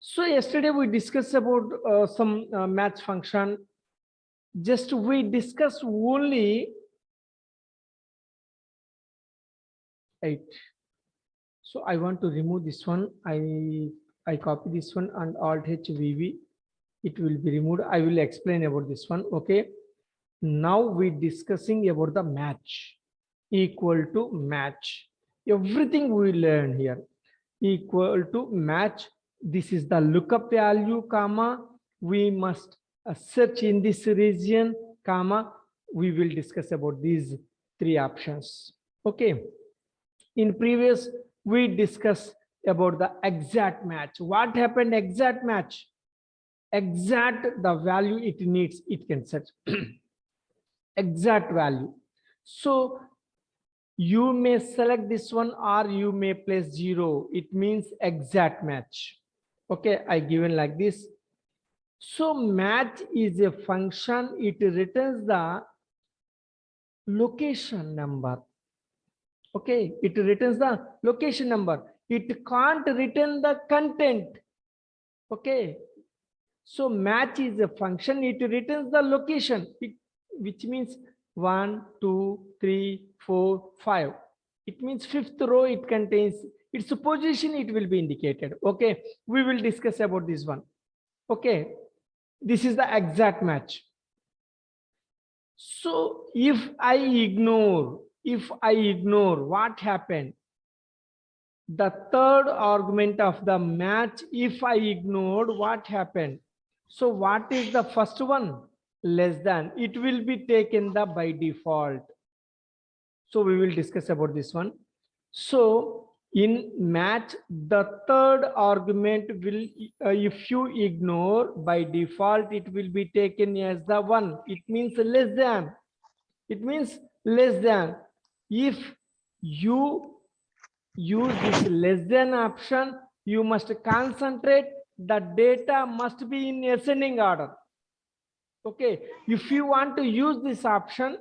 So yesterday we discussed about some match function. Just we discussed only 8. So I want to remove this one. I copy this one and Alt H VV. It will be removed. I will explain about this one. Okay. Now we discussing about the match. Equal to match. Everything we learn here. Equal to match. This is the lookup value, comma. We must search in this region, comma. We will discuss about these 3 options. Okay. In previous, we discussed about the exact match. What happened exact match? Exact the value it needs, it can search. Exact value. So you may select this one or you may place 0. It means exact match. Okay, I given like this. So match is a function. It returns the location number. Okay, it returns the location number. It can't return the content. Okay, so match is a function. It returns the location, which means 1, 2, 3, 4, 5. It means 5th row. It contains its position. It will be indicated. Okay, we will discuss about this one. Okay, this is the exact match. So if I ignore what happened? The third argument of the match, if I ignored, what happened? So what is the first one? Less than. It will be taken the by default. So we will discuss about this one. So in match, the third argument will, if you ignore, by default, it will be taken as the 1. It means less than. It means less than. If you use this less than option, you must concentrate. The data must be in ascending order. Okay, if you want to use this option,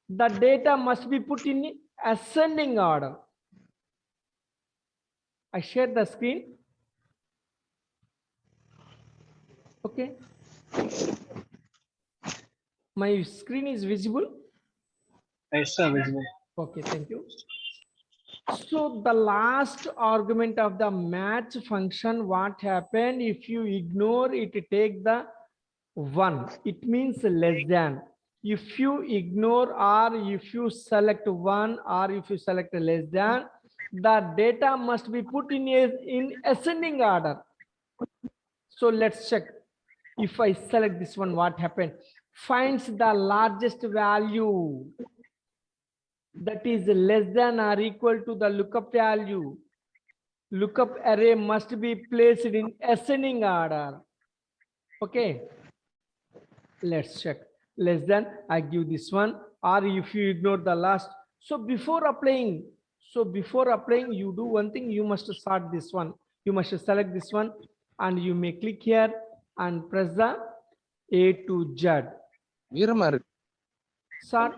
the data must be put in ascending order. I share the screen. Okay, my screen is visible. Yes, sir, visible. Okay, thank you. So the last argument of the match function, what happened? If you ignore it, take the 1. It means less than. If you ignore or if you select 1 or if you select less than, the data must be put in ascending order. So let's check. If I select this one, what happened? Finds the largest value that is less than or equal to the lookup value. Lookup array must be placed in ascending order. Okay, let's check. Less than, I give this one, or if you ignore the last. So before applying, you do one thing. You must sort this one. You must select this one, and you may click here and press the A to Z. Sort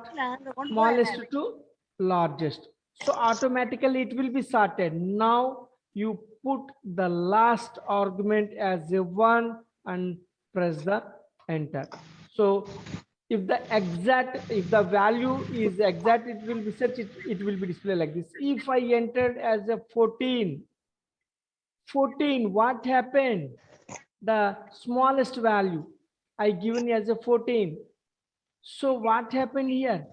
smallest to largest. So automatically it will be sorted. Now you put the last argument as a 1 and press the enter. So if the value is exact, it will be searched, it will be displayed like this. If I entered as a 14, what happened? The smallest value I given as a 14. So what happened here?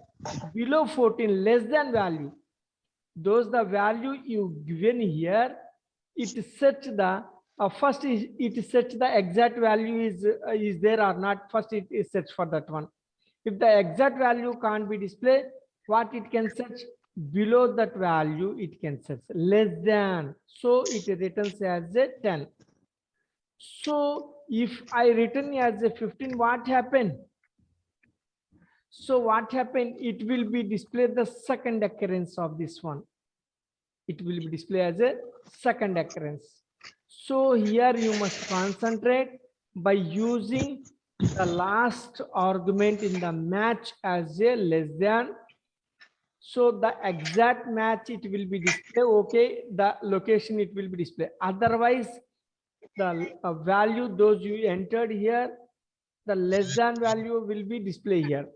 Below 14, less than value. Those the value you given here, it search the first it search the exact value is there or not. First it is search for that one. If the exact value can't be displayed, what it can search? Below that value it can search less than. So it returns as a 10. So if I return as a 15, what happened? So what happened? It will be displayed the second occurrence of this one. It will be displayed as a second occurrence. So here you must concentrate by using the last argument in the match as a less than. So the exact match it will be displayed. Okay, the location it will be displayed. Otherwise, the value those you entered here, the less than value will be displayed here.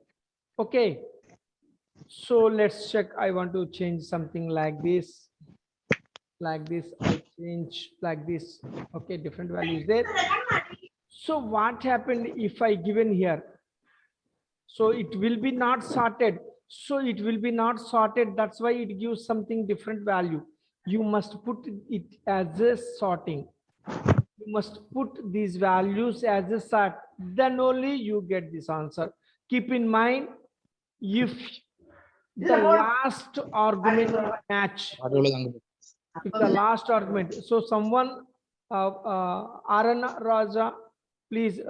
Okay. So let's check. I want to change something like this. Like this, I change like this. Okay, different values there. So what happened if I given here? So it will be not sorted. So it will be not sorted. That's why it gives something different value. You must put it as a sorting. You must put these values as a sort. Then only you get this answer. Keep in mind, if the last argument match, if the last argument, so someone, Arana Raja, please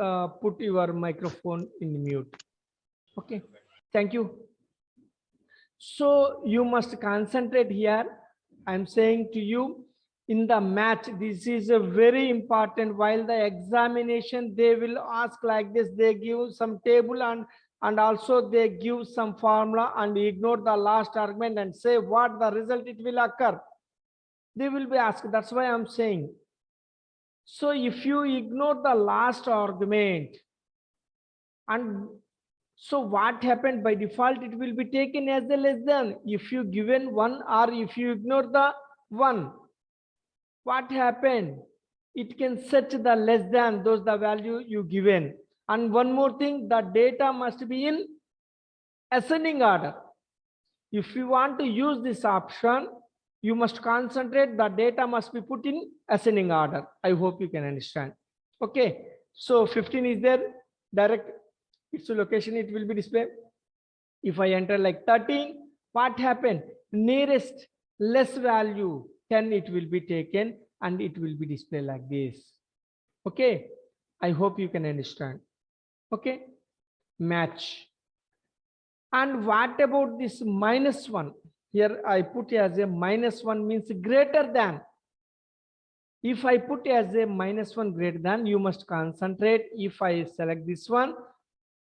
put your microphone in mute. Okay, thank you. So you must concentrate here. I'm saying to you, in the match, this is a very important. While the examination, they will ask like this, they give some table and also they give some formula and ignore the last argument and say what the result it will occur. They will be asked. That's why I'm saying. So if you ignore the last argument, and so what happened by default, it will be taken as a less than. If you given one or if you ignore the one, what happened? It can set the less than those the value you given. And one more thing, the data must be in ascending order. If you want to use this option, you must concentrate, the data must be put in ascending order. I hope you can understand. Okay, so 15 is there, direct its location, it will be displayed. If I enter like 13, what happened? Nearest less value 10, it will be taken and it will be displayed like this. Okay, I hope you can understand. Okay, match. And what about this -1? Here I put as a -1 means greater than. If I put as a -1 greater than, you must concentrate. If I select this one,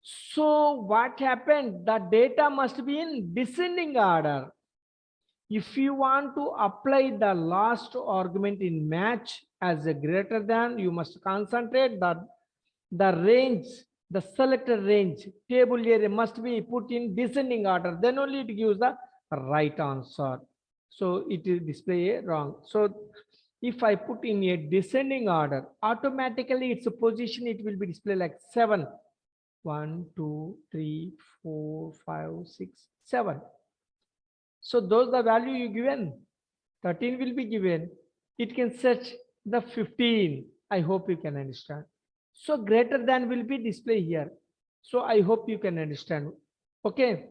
so what happened? The data must be in descending order. If you want to apply the last argument in match as a greater than, you must concentrate the range, the selected range, table area must be put in descending order. Then only it gives the right answer. So it is display wrong. So if I put in a descending order, automatically its position, it will be displayed like 7. 1, 2, 3, 4, 5, 6, 7. So those the value you given. 13 will be given. It can search the 15. I hope you can understand. So greater than will be displayed here. So I hope you can understand. Okay.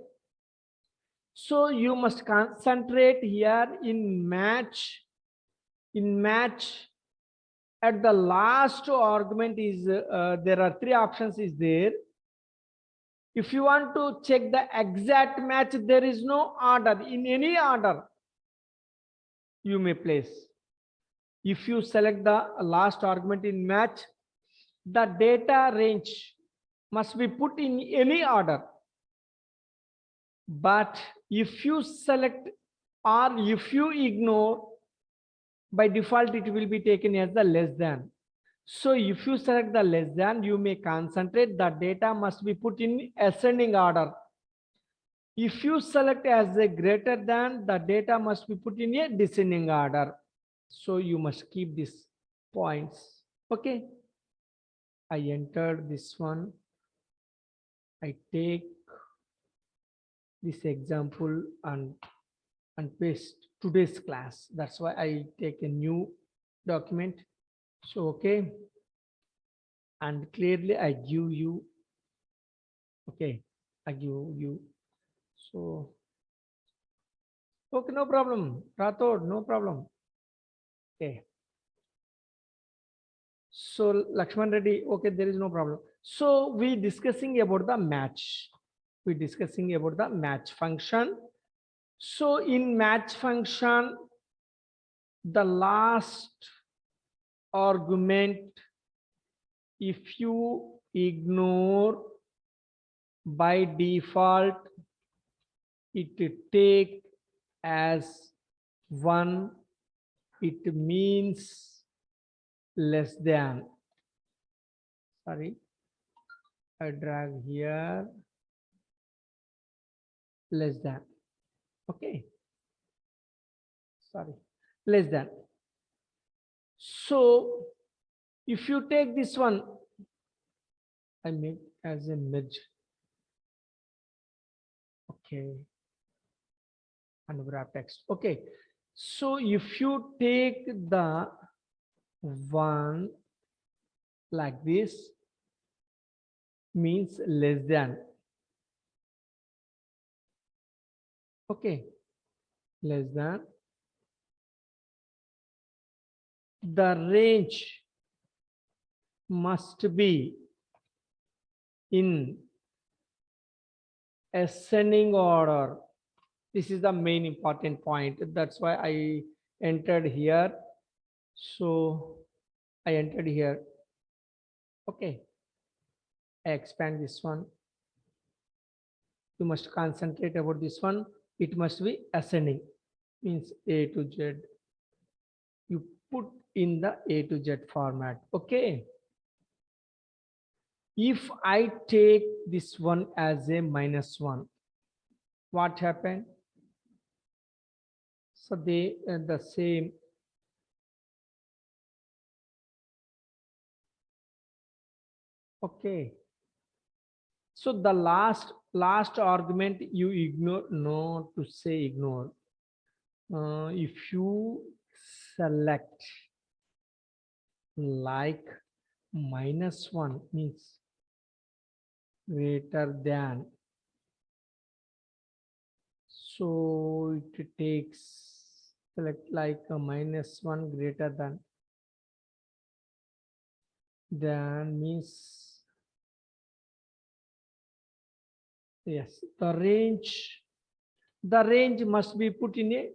So you must concentrate here in match. In match, at the last argument is there are 3 options is there. If you want to check the exact match, there is no order. In any order, you may place. If you select the last argument in match, the data range must be put in any order. But if you select or if you ignore, by default, it will be taken as the less than. So if you select the less than, you may concentrate, the data must be put in ascending order. If you select as a greater than, the data must be put in a descending order. So you must keep these points. Okay. I entered this one. I take this example and paste today's class. That's why I take a new document. So, okay. And clearly I give you, okay, I give you. So, okay, no problem. Rathod, no problem. Okay. So, Lakshman Reddy, okay, there is no problem. So, we discussing about the match. We discussing about the match function. So, in match function, the last argument, if you ignore, by default it take as 1, it means less than. Sorry, I drag here, less than. Okay, sorry, less than. So if you take this one, I make as a midge. Okay, unwrap text. Okay, so if you take the one like this, means less than. Okay, less than. The range must be in ascending order. This is the main important point. That's why I entered here. So I entered here. Okay, I expand this one. You must concentrate about this one. It must be ascending, means A to Z. You put in the A to Z format. Okay. If I take this one as a -1, what happened? So they the same. Okay. So the last argument you ignore, no to say ignore. If you select like -1 means greater than, so it takes select like a -1 greater than means yes, the range must be put in a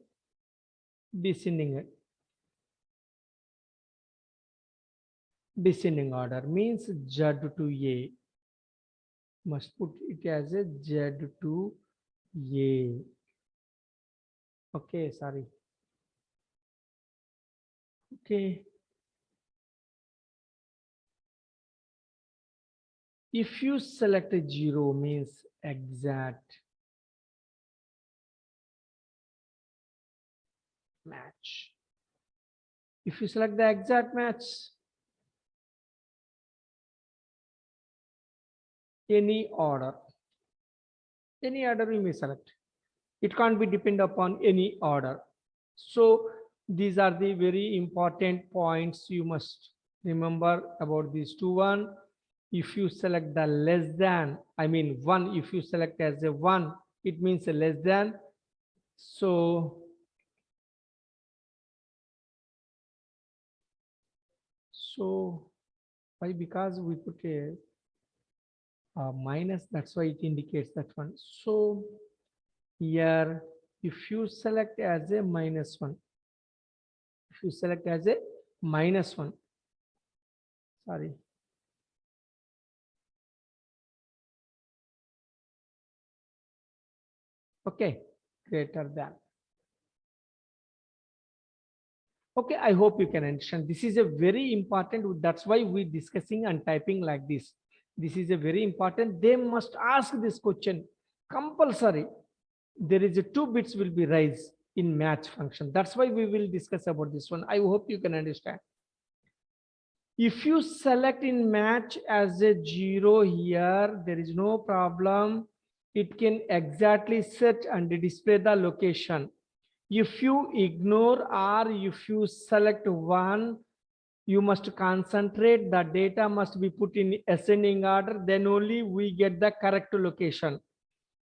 descending order, means Z to A, must put it as a Z to A. Okay, sorry. Okay. If you select a 0 means exact match. If you select the exact match, any order you may select. It can't be depend upon any order. So these are the very important points you must remember about these two. One, if you select the less than, I mean 1, if you select as a 1, it means a less than. So why? Because we put a minus, that's why it indicates that one. So here, if you select as a -1, if you select as a -1, sorry, okay, greater than. Okay, I hope you can understand. This is a very important, that's why we discussing and typing like this. This is a very important. They must ask this question compulsory. There is a 2 bits will be raised in match function. That's why we will discuss about this one. I hope you can understand. If you select in match as a 0 here, there is no problem. It can exactly set and display the location. If you ignore or if you select 1, you must concentrate. The data must be put in ascending order. Then only we get the correct location.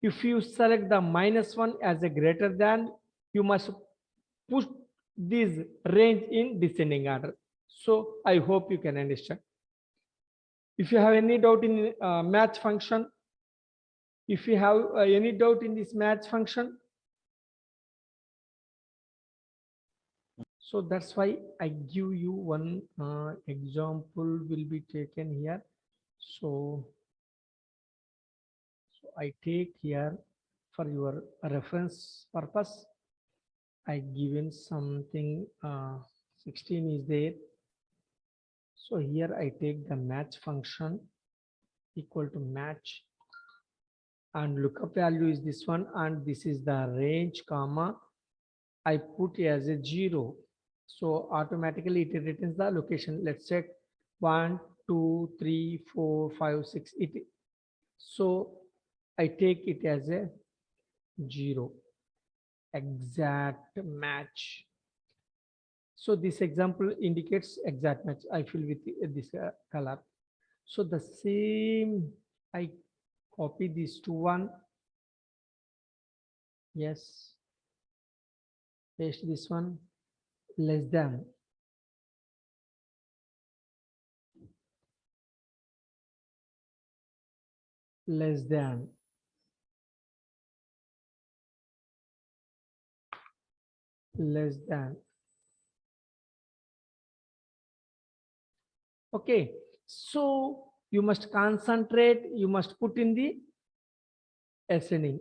If you select the -1 as a greater than, you must push this range in descending order. So I hope you can understand. If you have any doubt in match function, if you have any doubt in this match function, so that's why I give you one example will be taken here. So I take here for your reference purpose. I given something 16 is there. So here I take the match function equal to match, and lookup value is this one, and this is the range comma I put as a 0. So automatically it returns the location. Let's check 1, 2, 3, 4, 5, 6. So I take it as a 0. Exact match. So this example indicates exact match. I fill with this color. So the same, I copy this to one. Yes. Paste this one, less than. Less than. Less than. Okay, so you must concentrate, you must put in the ascending.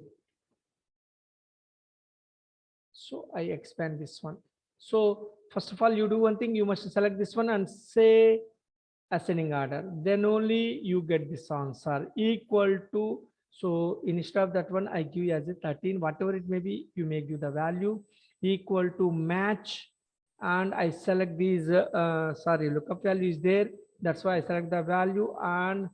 So I expand this one. So first of all, you do one thing, you must select this one and say ascending order. Then only you get this answer equal to. So instead of that one, I give you as a 13, whatever it may be, you may give the value equal to match. And I select these, lookup value is there. That's why I select the value and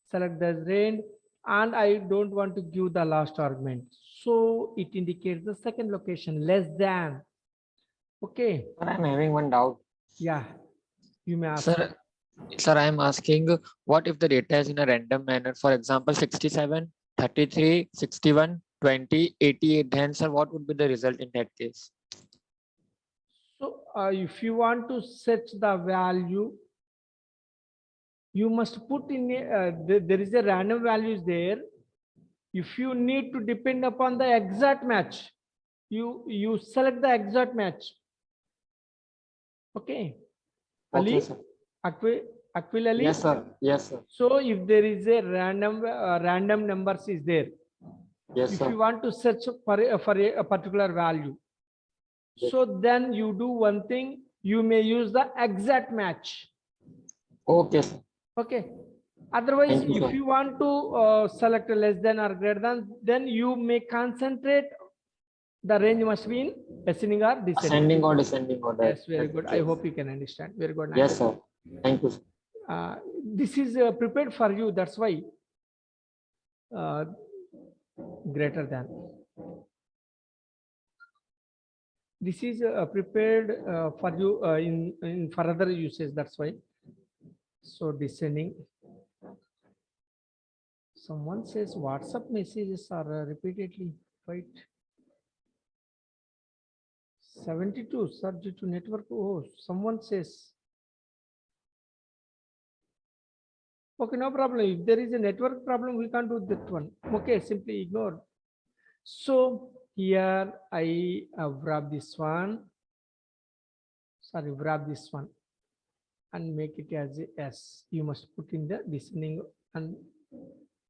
select the range. And I don't want to give the last argument. So it indicates the second location, less than. Okay. Sir, I'm having one doubt. Yeah. You may ask. Sir, I'm asking what if the data is in a random manner? For example, 67, 33, 61, 20, 88. Then, sir, what would be the result in that case? So if you want to set the value, you must put in there is a random values there. If you need to depend upon the exact match, you select the exact match. Okay. Okay, Ali, sir. Aquil Ali. Yes, sir. Yes, sir. So if there is a random numbers is there, Yes, if sir. you want to search for a particular value, Yes. so then you do one thing, you may use the exact match. Okay, sir. Okay. Otherwise, Thank you, if sir. you want to select a less than or greater than, then you may concentrate. The range must be in ascending or descending. Ascending or descending order. Yes, very good. I hope you can understand. Very good. Yes, sir. Thank you, sir. This is prepared for you. That's why greater than. This is prepared for you in further uses. That's why. So descending. Someone says WhatsApp messages are repeatedly right. 72 sir, due to network. Oh, someone says. Okay, no problem. If there is a network problem, we can't do that one. Okay, simply ignore. So here I wrap this one. Sorry, wrap this one and make it as a S. You must put in the descending and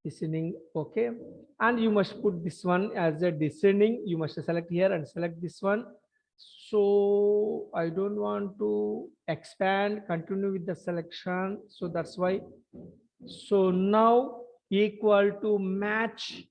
descending. Okay, and you must put this one as a descending. You must select here and select this one. So I don't want to expand, continue with the selection. So that's why. So now equal to match.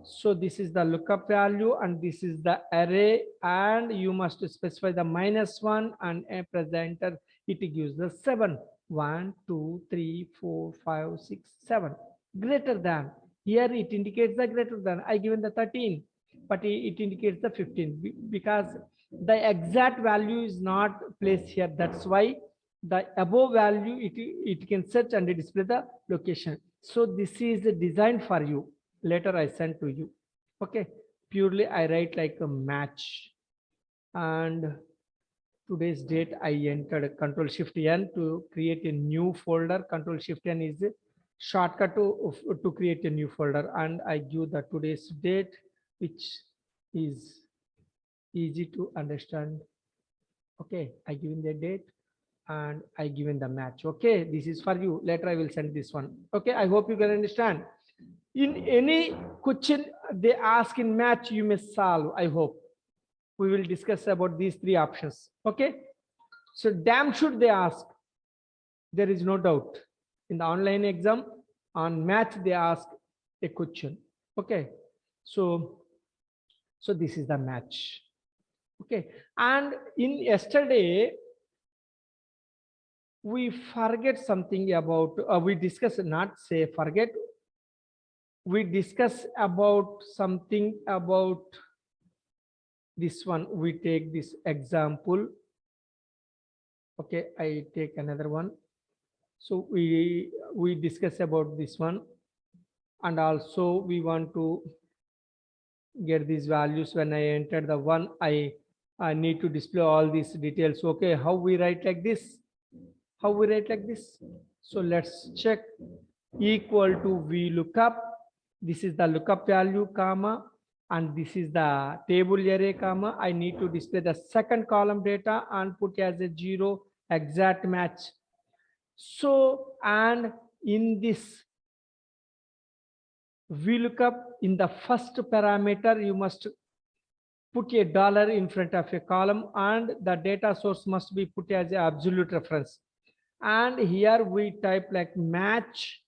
So this is the lookup value and this is the array, and you must specify the -1 and press the enter. It gives the 7. 1, 2, 3, 4, 5, 6, 7. Greater than. Here it indicates the greater than. I given the 13, but it indicates the 15 because the exact value is not placed here. That's why the above value it can search and display the location. So this is designed for you. Later I send to you. Okay, purely I write like a match, and today's date I entered Control Shift N to create a new folder. Control Shift N is a shortcut to create a new folder, and I give the today's date, which is easy to understand. Okay, I given the date and I given the match. Okay, this is for you. Later I will send this one. Okay, I hope you can understand. In any question they ask in match, you may solve, I hope. We will discuss about these three options. Okay. So damn should they ask. There is no doubt. In the online exam, on match, they ask a question. Okay. So this is the match. Okay. And in yesterday, we forget something about, we discuss, not say forget, we discuss about something about this one. We take this example. Okay, I take another one. So we discuss about this one, and also we want to get these values. When I enter the one, I need to display all these details. Okay, how we write like this? How we write like this? So let's check. Equal to VLOOKUP. This is the lookup value, comma, and this is the table array, comma. I need to display the second column data and put as a 0 exact match. So, and in this VLOOKUP, in the first parameter, you must put a dollar in front of a column, and the data source must be put as an absolute reference. And here we type like match,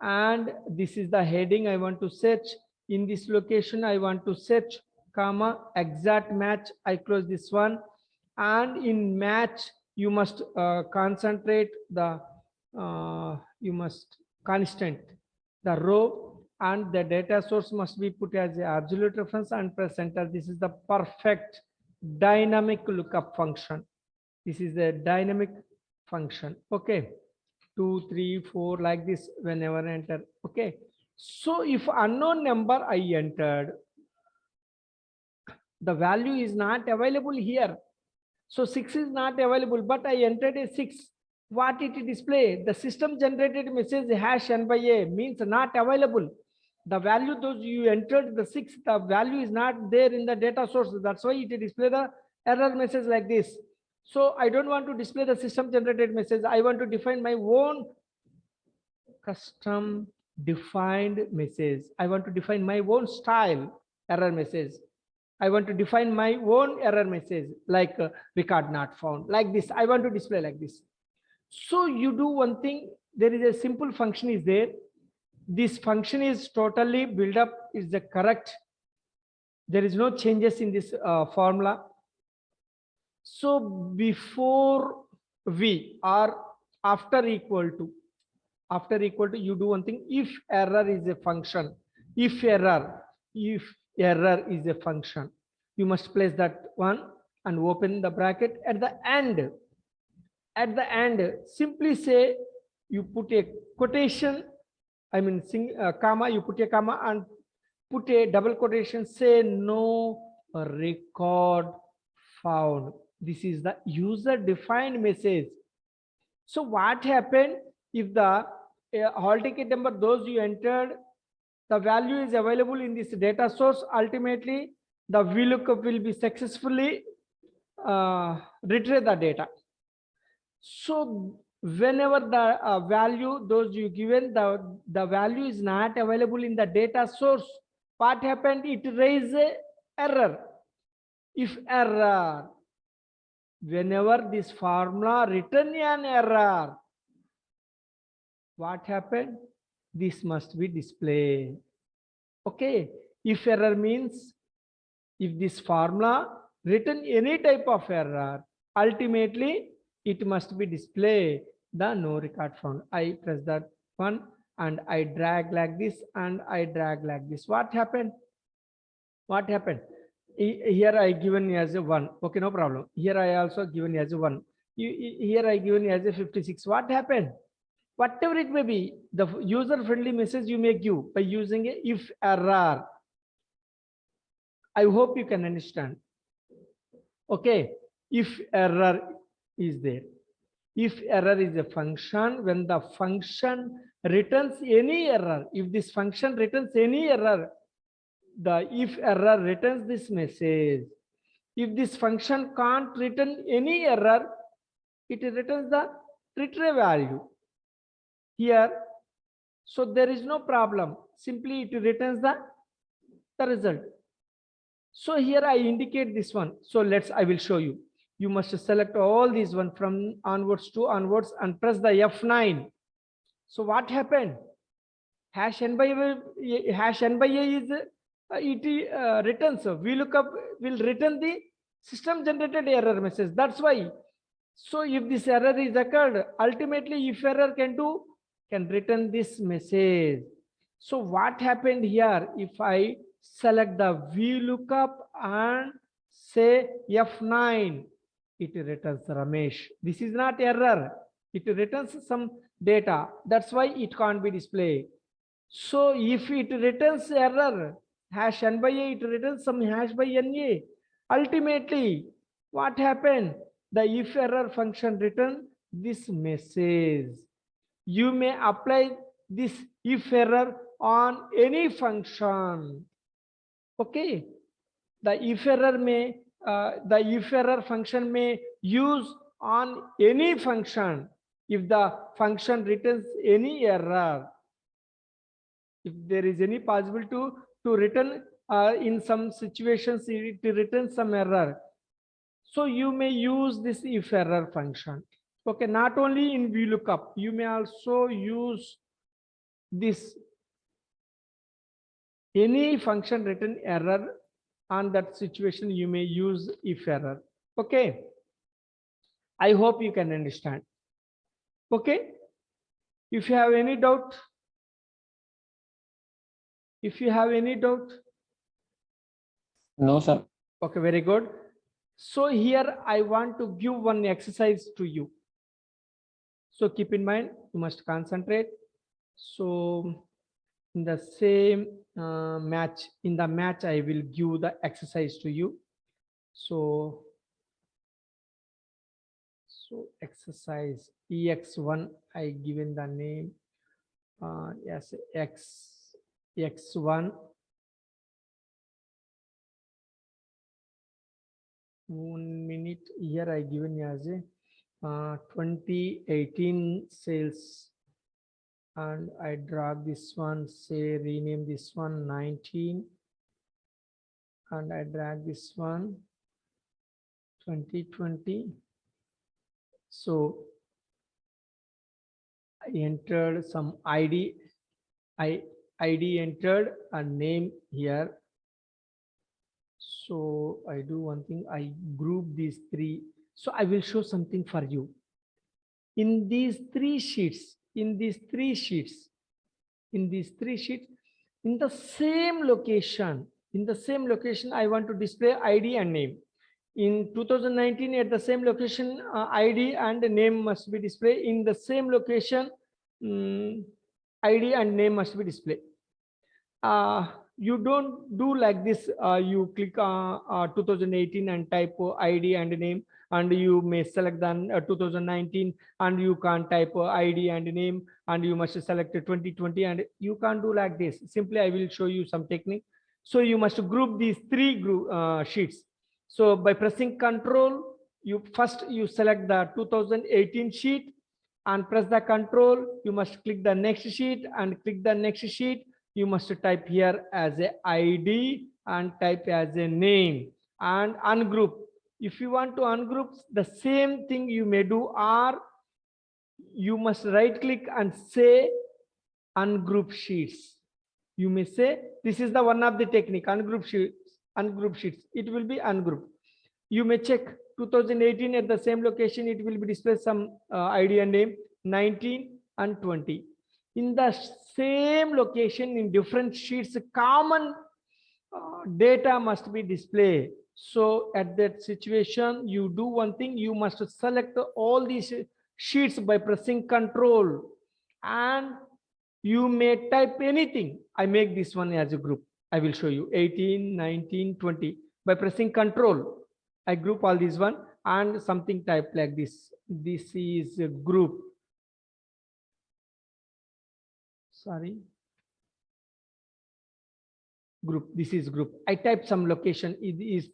and this is the heading I want to search. In this location, I want to search, comma, exact match. I close this one. And in match, you must concentrate the, you must constant the row, and the data source must be put as an absolute reference and press enter. This is the perfect dynamic lookup function. This is a dynamic function. Okay. 2, 3, 4 like this whenever enter. Okay. So if unknown number I entered, the value is not available here. So 6 is not available, but I entered a 6. What it display? The system generated message hash n by a means not available. The value those you entered the 6, the value is not there in the data source. That's why it display the error message like this. So I don't want to display the system generated message. I want to define my own custom defined message. I want to define my own style error message. I want to define my own error message like record not found, like this. I want to display like this. So you do one thing. There is a simple function is there. This function is totally built up, is the correct. There is no changes in this formula. So before v or after equal to, you do one thing. If error is a function, if error is a function, you must place that one and open the bracket. At the end, simply say, you put a quotation, I mean comma, you put a comma and put a double quotation, say no record found. This is the user defined message. So what happened if the hall ticket number those you entered, the value is available in this data source, ultimately the VLOOKUP will be successfully retrieve the data. So whenever the value those you given, the value is not available in the data source, what happened? It raised a error. If error, whenever this formula return an error, what happened? This must be displayed. Okay. If error means if this formula written any type of error, ultimately it must be displayed the no record found. I press that one and I drag like this and I drag like this. What happened? What happened? Here I given as a 1. Okay, no problem. Here I also given as a 1. Here I given as a 56. What happened? Whatever it may be, the user friendly message you may give by using a if error. I hope you can understand. Okay, if error is there. If error is a function, when the function returns any error, if this function returns any error, the if error returns this message. If this function can't return any error, it returns the retrieve value here. So there is no problem. Simply it returns the the result. So here I indicate this one. So I will show you. You must select all these one from onwards to onwards and press the F9. So what happened? Hash n by a is it returns. VLOOKUP will return the system generated error message. That's why. So if this error is occurred, ultimately if error can return this message. So what happened here? If I select the VLOOKUP and say F9, it returns Ramesh. This is not error. It returns some data. That's why it can't be displayed. So if it returns error, hash n by a, it returns some hash by na. Ultimately, what happened? The if error function return this message. You may apply this if error on any function. Okay. The if error function may use on any function if the function returns any error. If there is any possible to return in some situations it returns some error, so you may use this if error function. Okay, not only in VLOOKUP, you may also use this any function return error. On that situation you may use if error. Okay, I hope you can understand. Okay, if you have any doubt, No, sir. okay, very good. So here I want to give one exercise to you. So keep in mind, you must concentrate. So in the same match, I will give the exercise to you. So exercise EX1, I given the name. Yes, X1. 1 minute here I given as a 2018 sales, and I drag this one, say rename this one 19, and I drag this one 2020. So I entered some ID. ID entered a name here. So I do one thing, I group these three. So I will show something for you. In these three sheets, in the same location, I want to display ID and name. In 2019, at the same location, ID and name must be displayed. In the same location, ID and name must be displayed. You don't do like this. You click 2018 and type ID and name, and you may select then 2019, and you can't type ID and name, and you must select 2020, and you can't do like this. Simply, I will show you some technique. So you must group these three sheets. So by pressing Control, you select the 2018 sheet and press the Control. You must click the next sheet and click the next sheet. You must type here as a ID and type as a name and ungroup. If you want to ungroup, the same thing you may do, or you must right click and say ungroup sheets. You may say this is the one of the technique, ungroup sheets. It will be ungrouped. You may check 2018 at the same location, it will be displayed some ID and name 19 and 20. In the same location in different sheets, common data must be displayed. So at that situation, you do one thing, you must select all these sheets by pressing Control, and you may type anything. I make this one as a group. I will show you 18, 19, 20. By pressing Control, I group all these one and something type like this. This is a group. Sorry. Group. This is group. I type some location.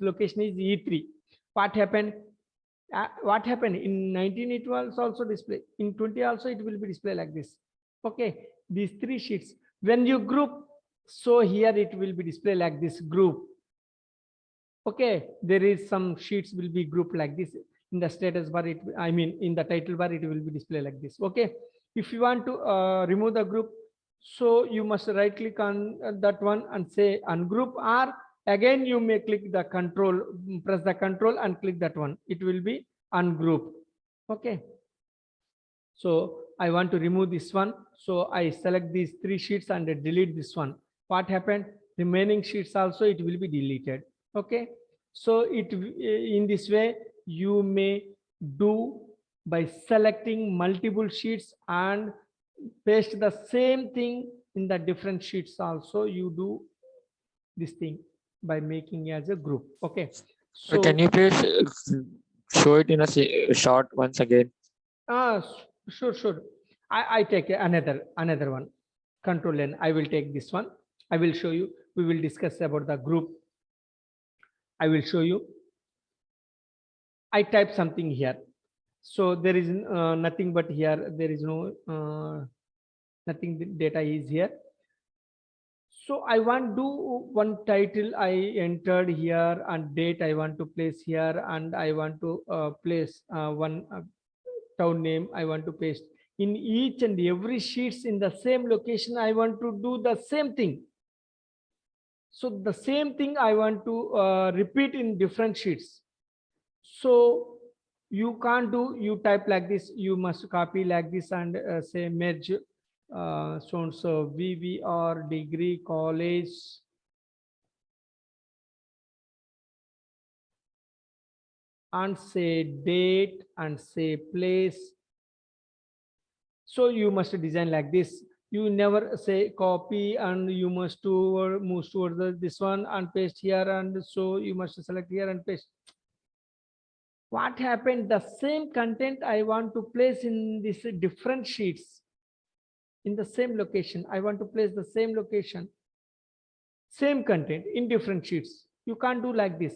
Location is E3. What happened? In 19 it was also display. In 20 also it will be displayed like this. Okay. These three sheets. When you group, So here it will be displayed like this group. Okay, there is some sheets will be grouped like this. In the status bar, I mean in the title bar, it will be displayed like this. Okay, if you want to remove the group, so you must right click on that one and say ungroup, or again you may click the control, press the control and click that one. It will be ungroup. Okay, so I want to remove this one. So I select these 3 sheets and delete this one. What happened? Remaining sheets also it will be deleted. Okay. So in this way you may do by selecting multiple sheets and paste the same thing in the different sheets also. You do this thing by making as a group. Okay. So Can you please show it in a short once again? Sure. I take another one. Control N. I will take this one. I will show you. We will discuss about the group. I will show you. I type something here. So there is nothing but here. There is no nothing. Data is here. So I want do one title I entered here and date I want to place here, and I want to place one town name I want to paste in each and every sheets in the same location. I want to do the same thing. So the same thing I want to repeat in different sheets. So you can't do, you type like this, you must copy like this and say merge so and so VVR degree college and say date and say place. So you must design like this. You never say copy and you must move towards this one and paste here, and so you must select here and paste. What happened? The same content I want to place in these different sheets in the same location. I want to place the same location, same content in different sheets. You can't do like this.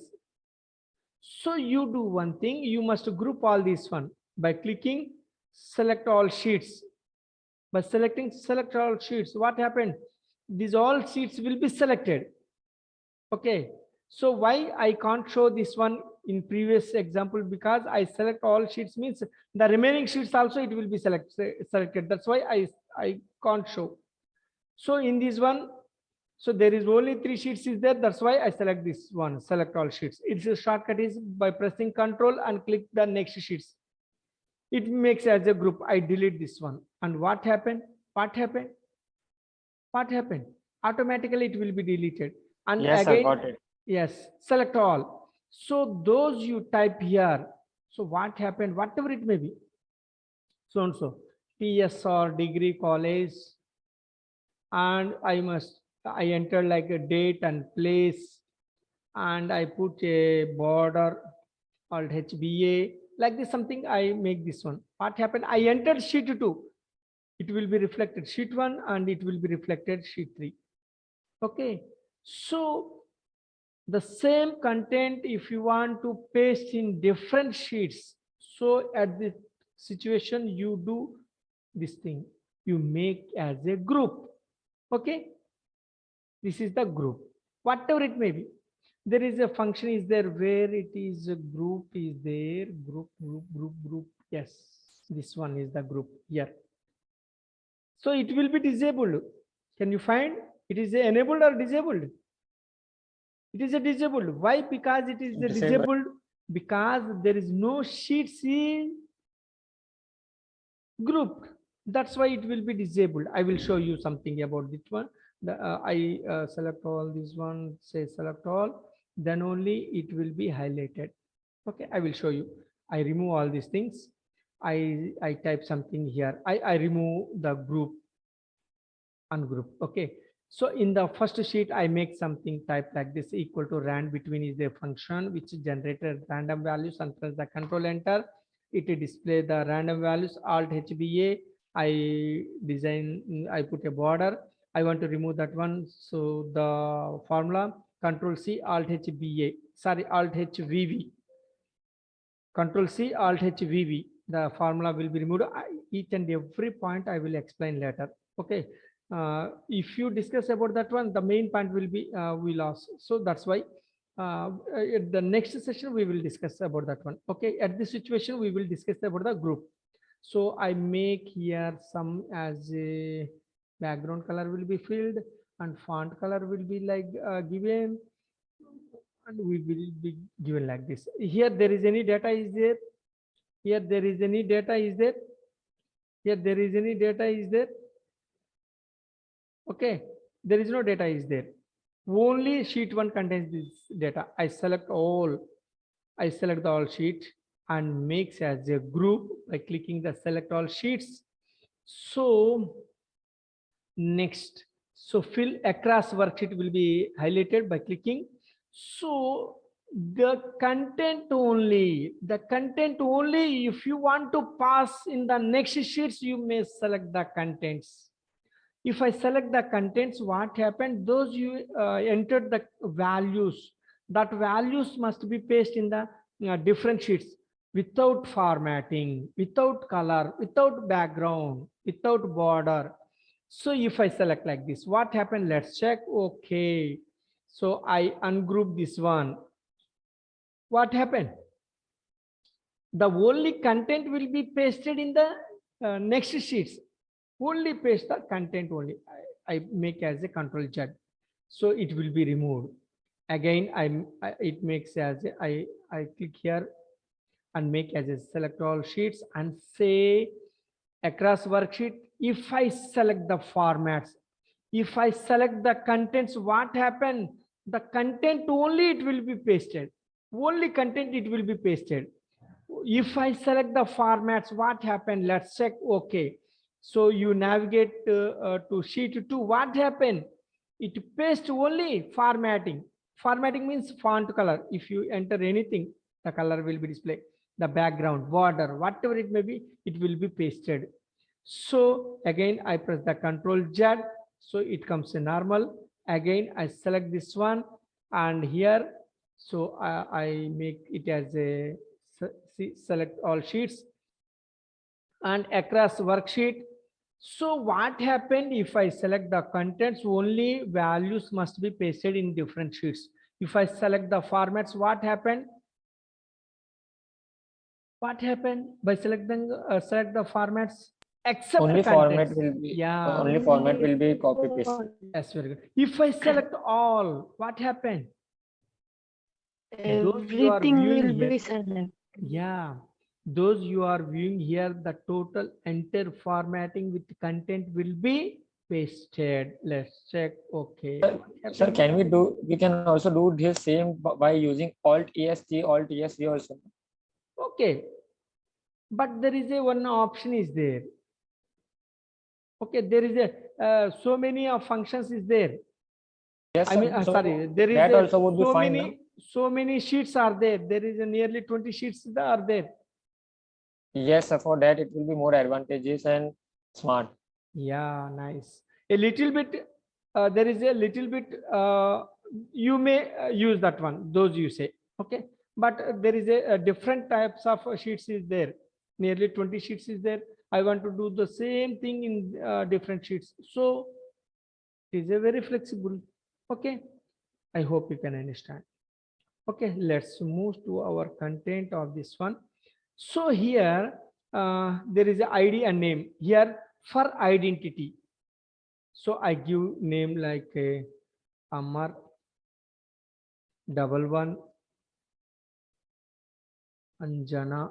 So you do one thing, you must group all these one by clicking select all sheets. By selecting select all sheets, what happened? These all sheets will be selected. Okay. So why I can't show this one in previous example? Because I select all sheets means the remaining sheets also it will be selected. That's why I can't show. So in this one, so there is only 3 sheets is there. That's why I select this one, select all sheets. It's a shortcut is by pressing control and click the next sheets. It makes as a group. I delete this one. And what happened? What happened? What happened? Automatically it will be deleted. And Yes, again, I got it. yes, select all. So those you type here. So what happened? Whatever it may be. So and so. TSR degree college. And I enter like a date and place. And I put a border alt HBA. Like this something I make this one. What happened? I entered sheet 2. It will be reflected sheet 1 and it will be reflected sheet 3. Okay. So the same content if you want to paste in different sheets, so at this situation you do this thing, you make as a group. Okay, this is the group, whatever it may be. There is a function is there where it is a group is there, group. Yes, this one is the group here. So it will be disabled. Can you find it is enabled or disabled? It is a disabled. Why? Because it is a disabled because there is no sheets in group. That's why it will be disabled. I will show you something about this one. I select all this one, say select all, then only it will be highlighted. Okay, I will show you. I remove all these things. I type something here. I remove the group, ungroup. Okay. So in the first sheet, I make something type like this equal to rand between is a function which generated random values and press the control enter. It display the random values alt HBA. I put a border. I want to remove that one. So the formula control C alt HBA, sorry, alt HVV. Control C alt HVV. The formula will be removed. Each and every point I will explain later. Okay. if you discuss about that one, the main point will be we lost. So that's why at the next session we will discuss about that one. Okay, at this situation we will discuss about the group. So I make here some as a background color will be filled and font color will be like given, and we will be given like this. Here there is any data is there. Here there is any data is there. Here there is any data is there. Okay, there is no data is there. Only sheet 1 contains this data. I select all. I select the all sheet and makes as a group by clicking the select all sheets. So next, so fill across worksheet will be highlighted by clicking. So the content only, if you want to pass in the next sheets, you may select the contents. If I select the contents, what happened? Those you entered the values, that values must be pasted in the different sheets without formatting, without color, without background, without border. So if I select like this, what happened? Let's check. Okay. So I ungroup this one. What happened? The only content will be pasted in the next sheets. Only paste the content only. I make as a control Z. So it will be removed. Again, it makes as I click here and make as a select all sheets and say across worksheet. If I select the formats, if I select the contents, what happened? The content only it will be pasted. Only content it will be pasted. If I select the formats, what happened? Let's check. Okay. So you navigate to sheet 2. What happened? It paste only formatting. Formatting means font color. If you enter anything, the color will be displayed. The background, border, whatever it may be, it will be pasted. So again, I press the Control Z. So it comes in normal. Again, I select this one and here. So I make it as a select all sheets and across worksheet. So what happened if I select the contents? Only values must be pasted in different sheets. If I select the formats, what happened? What happened by selecting select the formats? Except Only contents. format will be Yeah. only format will be copy paste. That's very good. If I select all, what happened? Those you are Everything viewing will here. be select. Yeah, those you are viewing here, the total entire formatting with content will be pasted. Let's check. Okay. Sir, can we can also do this same by using Alt ESC, Alt ESC also. Okay, but there is a one option is there. Okay, there is a so many of functions is there. Yes, I sir. mean, So sorry, there is that a, also would be so fine now. so many sheets are there. There is a nearly 20 sheets are there. Yes, sir. For that, it will be more advantageous and smart. Yeah, nice. A little bit, there is a little bit, you may use that one, those you say, okay. But there is a different types of sheets is there. Nearly 20 sheets is there. I want to do the same thing in different sheets. So it is a very flexible. Okay. I hope you can understand. Okay, let's move to our content of this one. So here there is a ID and name here for identity. So I give name like Amar 11 Anjana,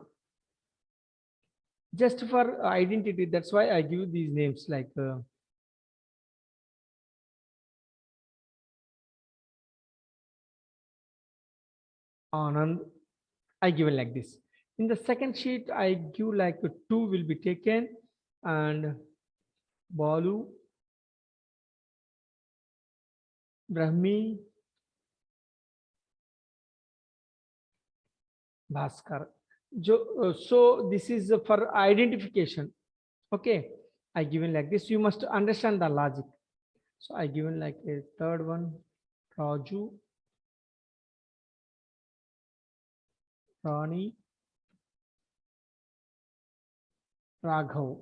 just for identity. That's why I give these names like Anand. I given like this. In the second sheet, I give like 2 will be taken and Balu, Brahmi, Bhaskar. So this is for identification. Okay, I given like this. You must understand the logic. So I given like a third one, Raju, Rani, Raghav.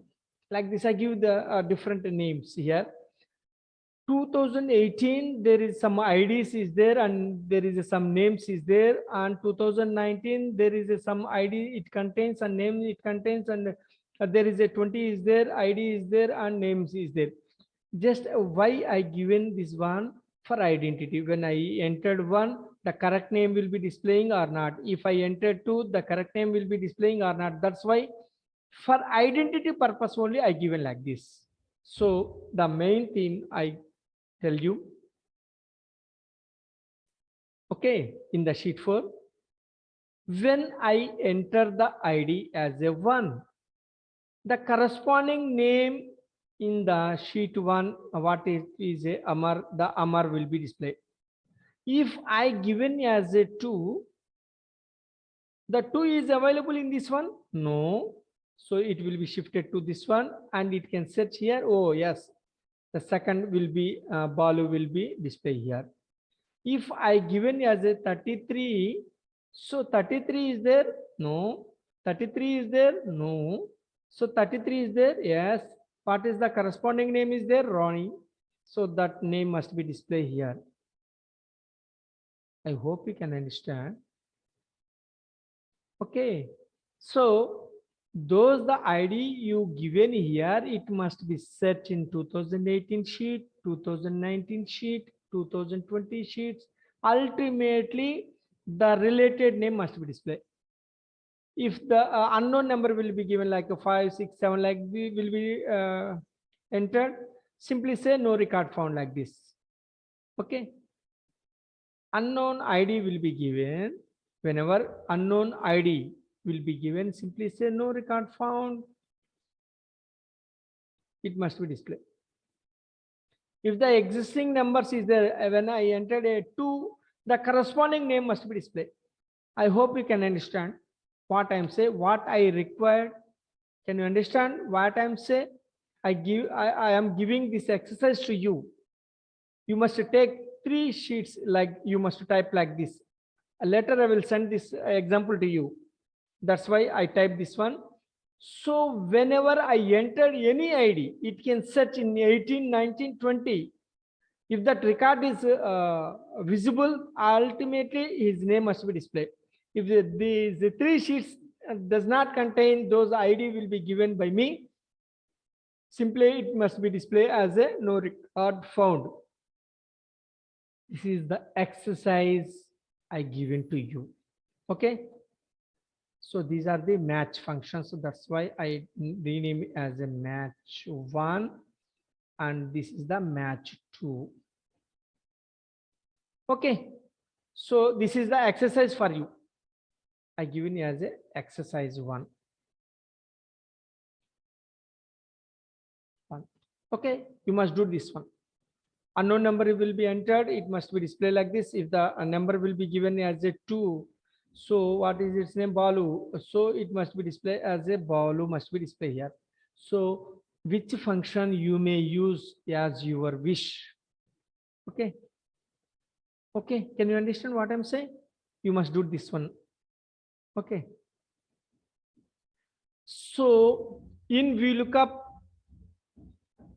Like this, I give the different names here. 2018 there is some IDs is there and there is some names is there, and 2019 there is some ID it contains and name it contains, and there is a 20 is there, ID is there and names is there. Just why I given this one for identity. When I entered 1, the correct name will be displaying or not. If I entered 2, the correct name will be displaying or not. That's why for identity purpose only I given like this. So the main theme I tell you. Okay, in the sheet 4, when I enter the ID as a 1, the corresponding name in the sheet 1, what is a Amar, the Amar will be displayed. If I given as a 2, the 2 is available in this one? No. So it will be shifted to this one and it can search here. Oh yes, the second will be Balu will be displayed here. If I given as a 33, so 33 is there? No. 33 is there? No. So 33 is there? Yes. What is the corresponding name is there? Ronnie. So that name must be displayed here. I hope you can understand. Okay. So those the ID you given here, it must be searched in 2018 sheet, 2019 sheet, 2020 sheets. Ultimately, the related name must be displayed. If the unknown number will be given like a 5, 6, 7, like we will be entered, simply say no record found like this. Okay. Unknown ID will be given. Whenever unknown ID will be given, simply say no record found. It must be displayed. If the existing numbers is there, when I entered a 2, the corresponding name must be displayed. I hope you can understand what I'm saying, what I required. Can you understand what I'm saying? I am giving this exercise to you. You must take 3 sheets, like you must type like this. Later I will send this example to you. That's why I type this one. So whenever I enter any ID, it can search in 18, 19, 20. If that record is visible, ultimately his name must be displayed. If the 3 sheets does not contain those ID will be given by me, simply it must be displayed as a no record found. This is the exercise I given to you. Okay. So these are the match functions. So that's why I rename it as a match 1 and this is the match 2. Okay. So this is the exercise for you. I given you as a exercise 1. Okay. You must do this one. Unknown number will be entered. It must be displayed like this. If the number will be given as a 2, so what is its name? Balu. So it must be displayed as a Balu must be displayed here. So which function you may use as your wish. Okay. Okay. Can you understand what I'm saying? You must do this one. Okay. So in VLOOKUP,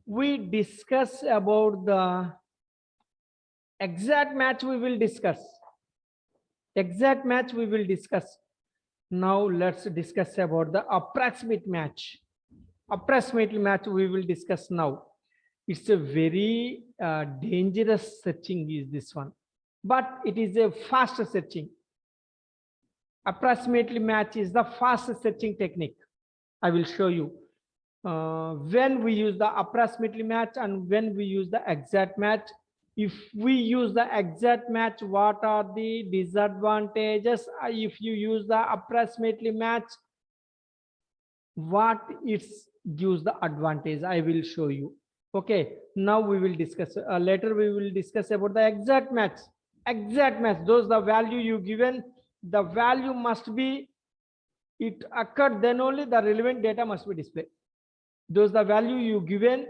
we discuss about the exact match we will discuss. Exact match we will discuss. Now let's discuss about the approximate match. Approximate match we will discuss now. It's a very dangerous searching is this one, but it is a faster searching. Approximately match is the fastest searching technique. I will show you when we use the approximately match and when we use the exact match. If we use the exact match, what are the disadvantages? If you use the approximately match, what it gives the advantage? I will show you. Okay, now we will discuss later we will discuss about the exact match. Exact match, those the value you given, the value must be it occurred, then only the relevant data must be displayed. Those the value you given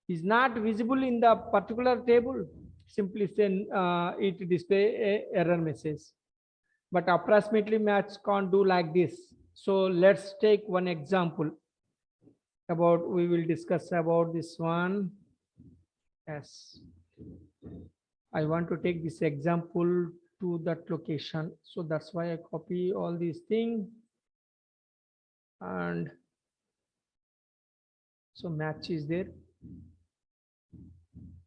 is not visible in the particular table, simply send it display a error message. But approximately match can't do like this. So let's take one example about, we will discuss about this one. Yes. I want to take this example to that location. So that's why I copy all these things. And so match is there.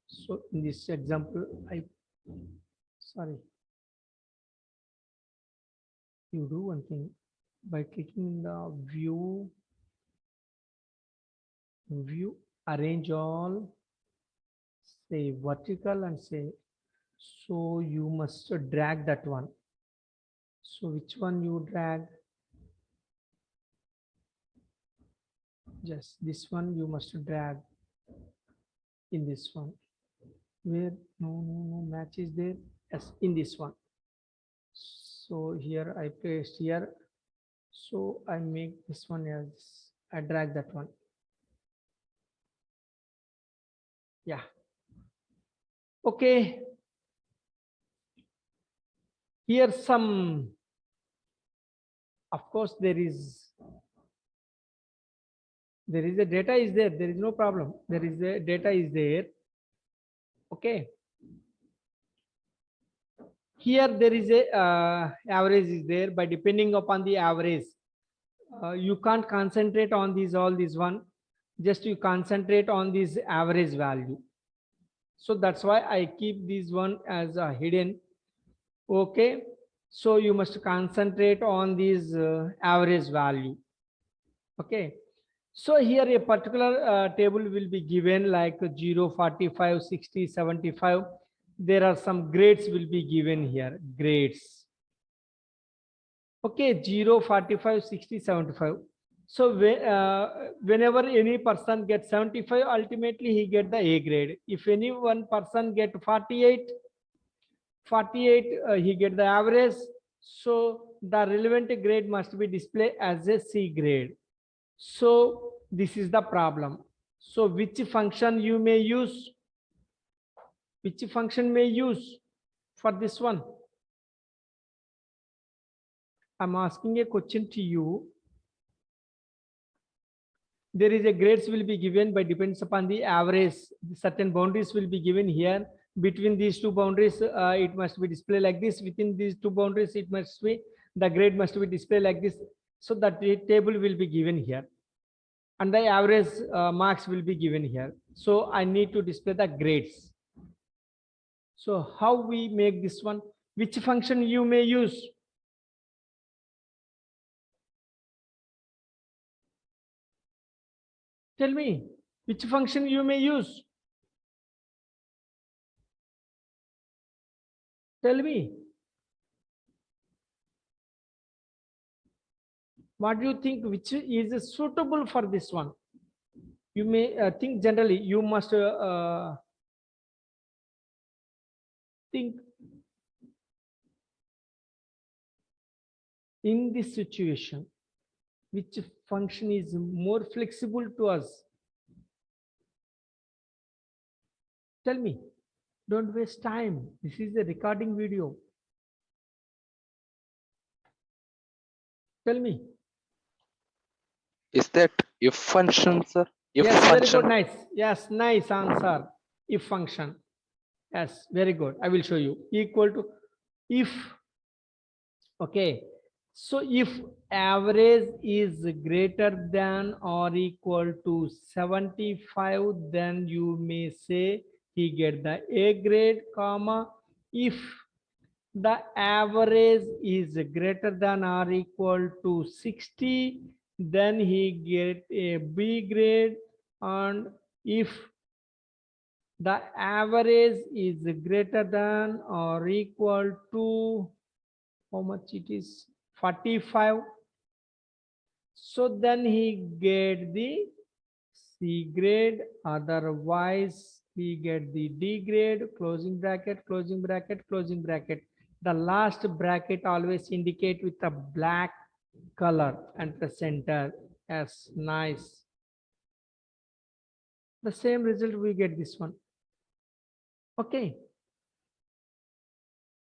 So in this example, you do one thing by clicking the view, arrange all, say vertical and say, so you must drag that one. So which one you drag? Just this one you must drag in this one. Where no match is there? Yes, in this one. So here I placed here. So I make this one as I drag that one. Yeah. Okay. Here some, of course, there is a data is there. There is no problem. There is a data is there. Okay. Here there is a average is there. By depending upon the average, you can't concentrate on these all this one. Just you concentrate on this average value. So that's why I keep this one as a hidden. Okay. So you must concentrate on this average value. Okay. So here a particular table will be given like 0, 45, 60, 75. There are some grades will be given here, grades. Okay, 0, 45, 60, 75. So whenever any person gets 75, ultimately he get the A grade. If any one person get 48, he get the average. So the relevant grade must be displayed as a C grade. So this is the problem. So which function you may use? Which function may use for this one? I'm asking a question to you. There is a grades will be given by depends upon the average. Certain boundaries will be given here. Between these two boundaries, it must be displayed like this. Within these two boundaries, it must be the grade must be displayed like this. So that the table will be given here, and the average marks will be given here. So I need to display the grades. So how we make this one? Which function you may use? Tell me, which function you may use? Tell me. What do you think which is suitable for this one? You may think generally, you must think in this situation, which function is more flexible to us? Tell me, don't waste time. This is a recording video. Tell me. Is that if function, sir? If Yes, very function. good, nice. Yes, nice answer. If function. Yes, very good. I will show you. Equal to if. Okay. So if average is greater than or equal to 75, then you may say he get the A grade, comma. If the average is greater than or equal to 60, then he get a B grade. And if the average is greater than or equal to how much it is 45, so then he get the C grade, otherwise he get the D grade. Closing bracket, closing bracket, closing bracket. The last bracket always indicate with a black color and the center. Yes, nice. The same result we get this one. Okay.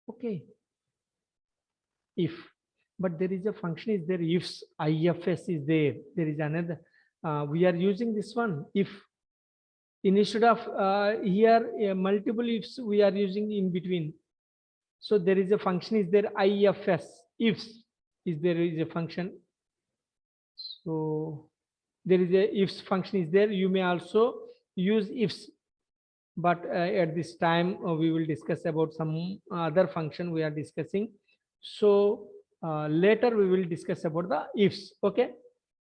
Okay. If, but there is a function is there, ifs, ifs is there. There is another, we are using this one, if. Instead of here multiple ifs we are using in between. So there is a function is there, ifs, ifs is there is a function. So there is a ifs function is there. You may also use ifs, but at this time we will discuss about some other function we are discussing. So later we will discuss about the ifs. Okay.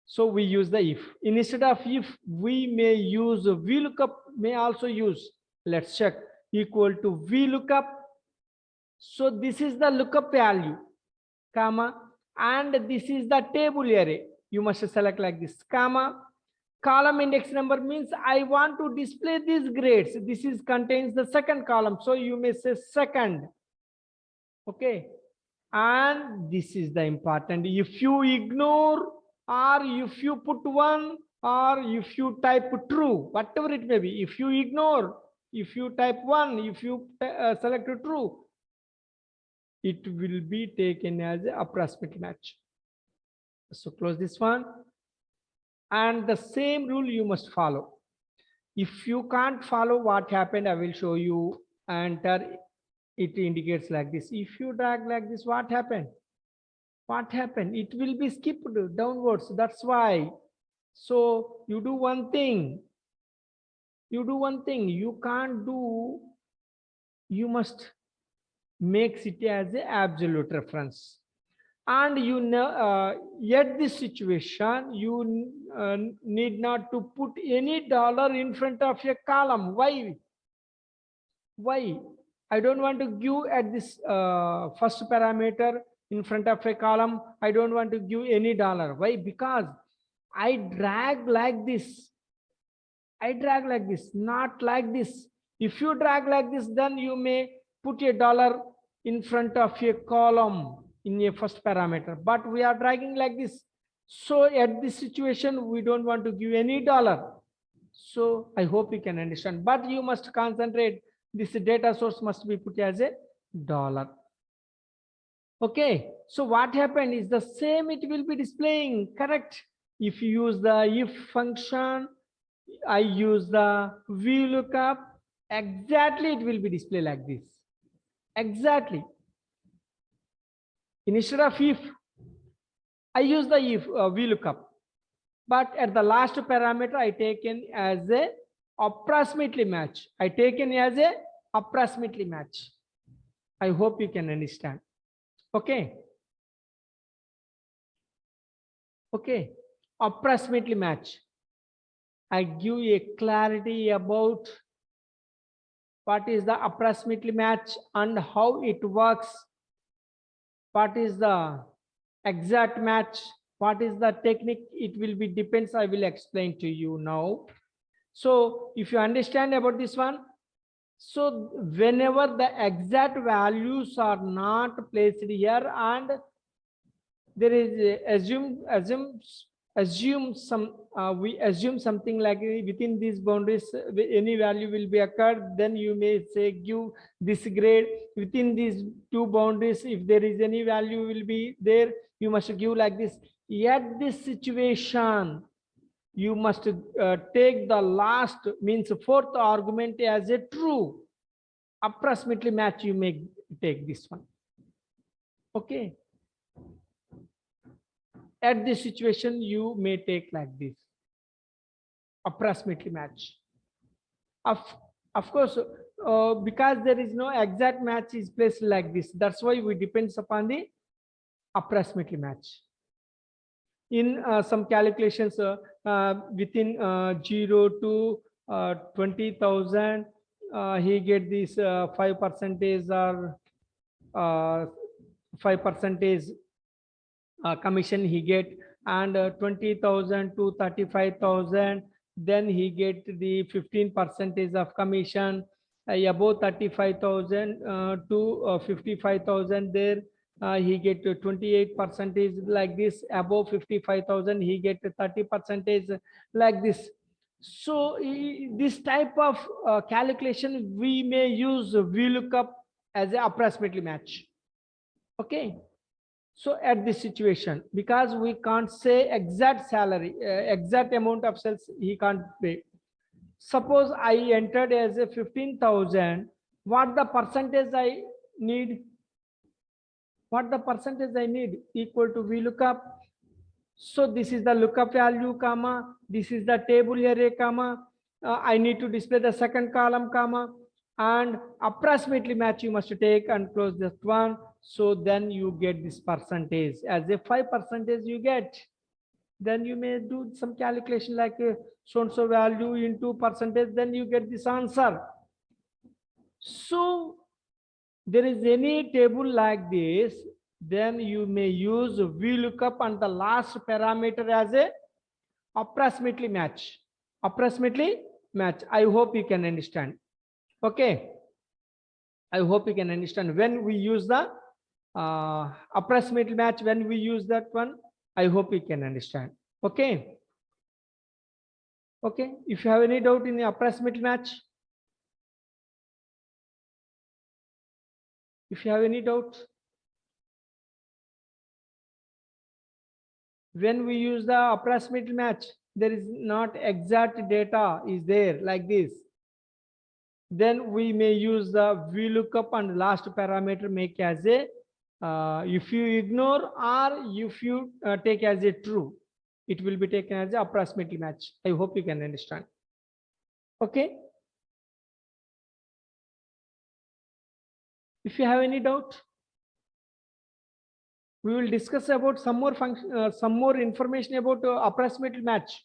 So we use the if. Instead of if, we may use VLOOKUP, may also use. Let's check. Equal to VLOOKUP. So this is the lookup value, comma, and this is the table array. You must select like this, comma. Column index number means I want to display these grades. This is contains the second column. So you may say second. Okay. And this is the important. If you ignore, or if you put one, or if you type true, whatever it may be, if you ignore, if you type one, if you select true, it will be taken as an approximate match. So close this one. And the same rule you must follow. If you can't follow what happened, I will show you. Enter, it indicates like this. If you drag like this, what happened? What happened? It will be skipped downwards. That's why. So you do one thing. You do one thing. You can't do. You must make it as an absolute reference. And you know, yet this situation, you need not to put any dollar in front of a column. Why? Why? I don't want to give at this first parameter in front of a column. I don't want to give any dollar. Why? Because I drag like this. I drag like this, not like this. If you drag like this, then you may put a dollar in front of a column in a first parameter, but we are dragging like this. So at this situation, we don't want to give any dollar. So I hope you can understand, but you must concentrate. This data source must be put as a dollar. Okay, so what happened is the same, it will be displaying, correct? If you use the if function, I use the VLOOKUP, exactly it will be displayed like this. Exactly. Instead of if, I use the if VLOOKUP, but at the last parameter I taken as a approximately match. I taken as a approximately match. I hope you can understand. Okay. Okay. Approximately match. I give a clarity about what is the approximately match and how it works. What is the exact match? What is the technique? It will be depends. I will explain to you now. So if you understand about this one, so whenever the exact values are not placed here and there is assume some we assume something like within these boundaries any value will be occurred, then you may say give this grade within these two boundaries. If there is any value will be there, you must give like this. At this situation, you must take the last means fourth argument as a true. Approximately match, you may take this one. Okay. At this situation, you may take like this. Approximately match. Of course, because there is no exact match is placed like this. That's why we depends upon the approximately match. In some calculations within 0 to 20,000, he get this 5% or 5% commission he get, and 20,000 to 35,000, then he get the 15% of commission. Above 35,000 to 55,000, there he get 28% like this. Above 55,000, he get 30% like this. So this type of calculation we may use VLOOKUP as an approximately match. Okay. So at this situation, because we can't say exact salary, exact amount of sales he can't pay. Suppose I entered as a 15,000. What the percentage I need? What the percentage I need? Equal to VLOOKUP. So this is the lookup value, comma. This is the table array, comma. I need to display the second column, comma. And approximately match you must take and close this one. So then you get this percentage as a 5% you get. Then you may do some calculation like so and so value into percentage, then you get this answer. So there is any table like this, then you may use VLOOKUP and the last parameter as a approximately match. Approximately match. I hope you can understand. Okay. I hope you can understand when we use the approximately match, when we use that one. I hope you can understand. Okay. Okay. If you have any doubt in the approximate match, if you have any doubt, when we use the approximate match, there is not exact data is there like this. Then we may use the VLOOKUP and last parameter make as a if you ignore or if you take as a true, it will be taken as a approximately match. I hope you can understand. Okay. If you have any doubt, we will discuss about some more function, some more information about approximate match.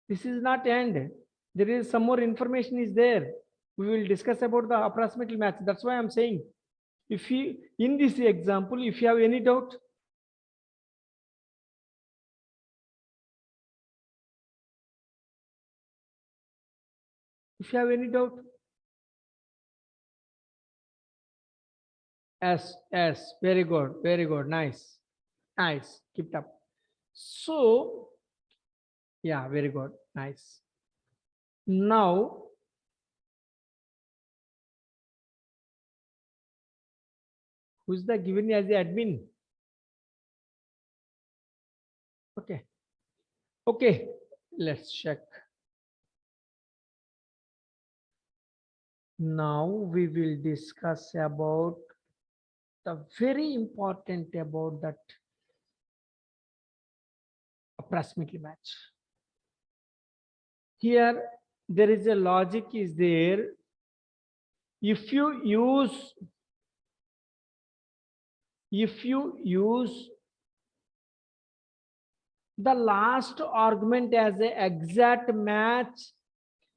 This is not end. There is some more information is there. We will discuss about the approximate match. That's why I'm saying, if you in this example, if you have any doubt, if you have any doubt, yes, very good, nice, keep it up. So yeah, very good, nice. Now who's the given as the admin? Okay, let's check. Now we will discuss about the very important about that approximately match. Here there is a logic is there. If you use the last argument as an exact match,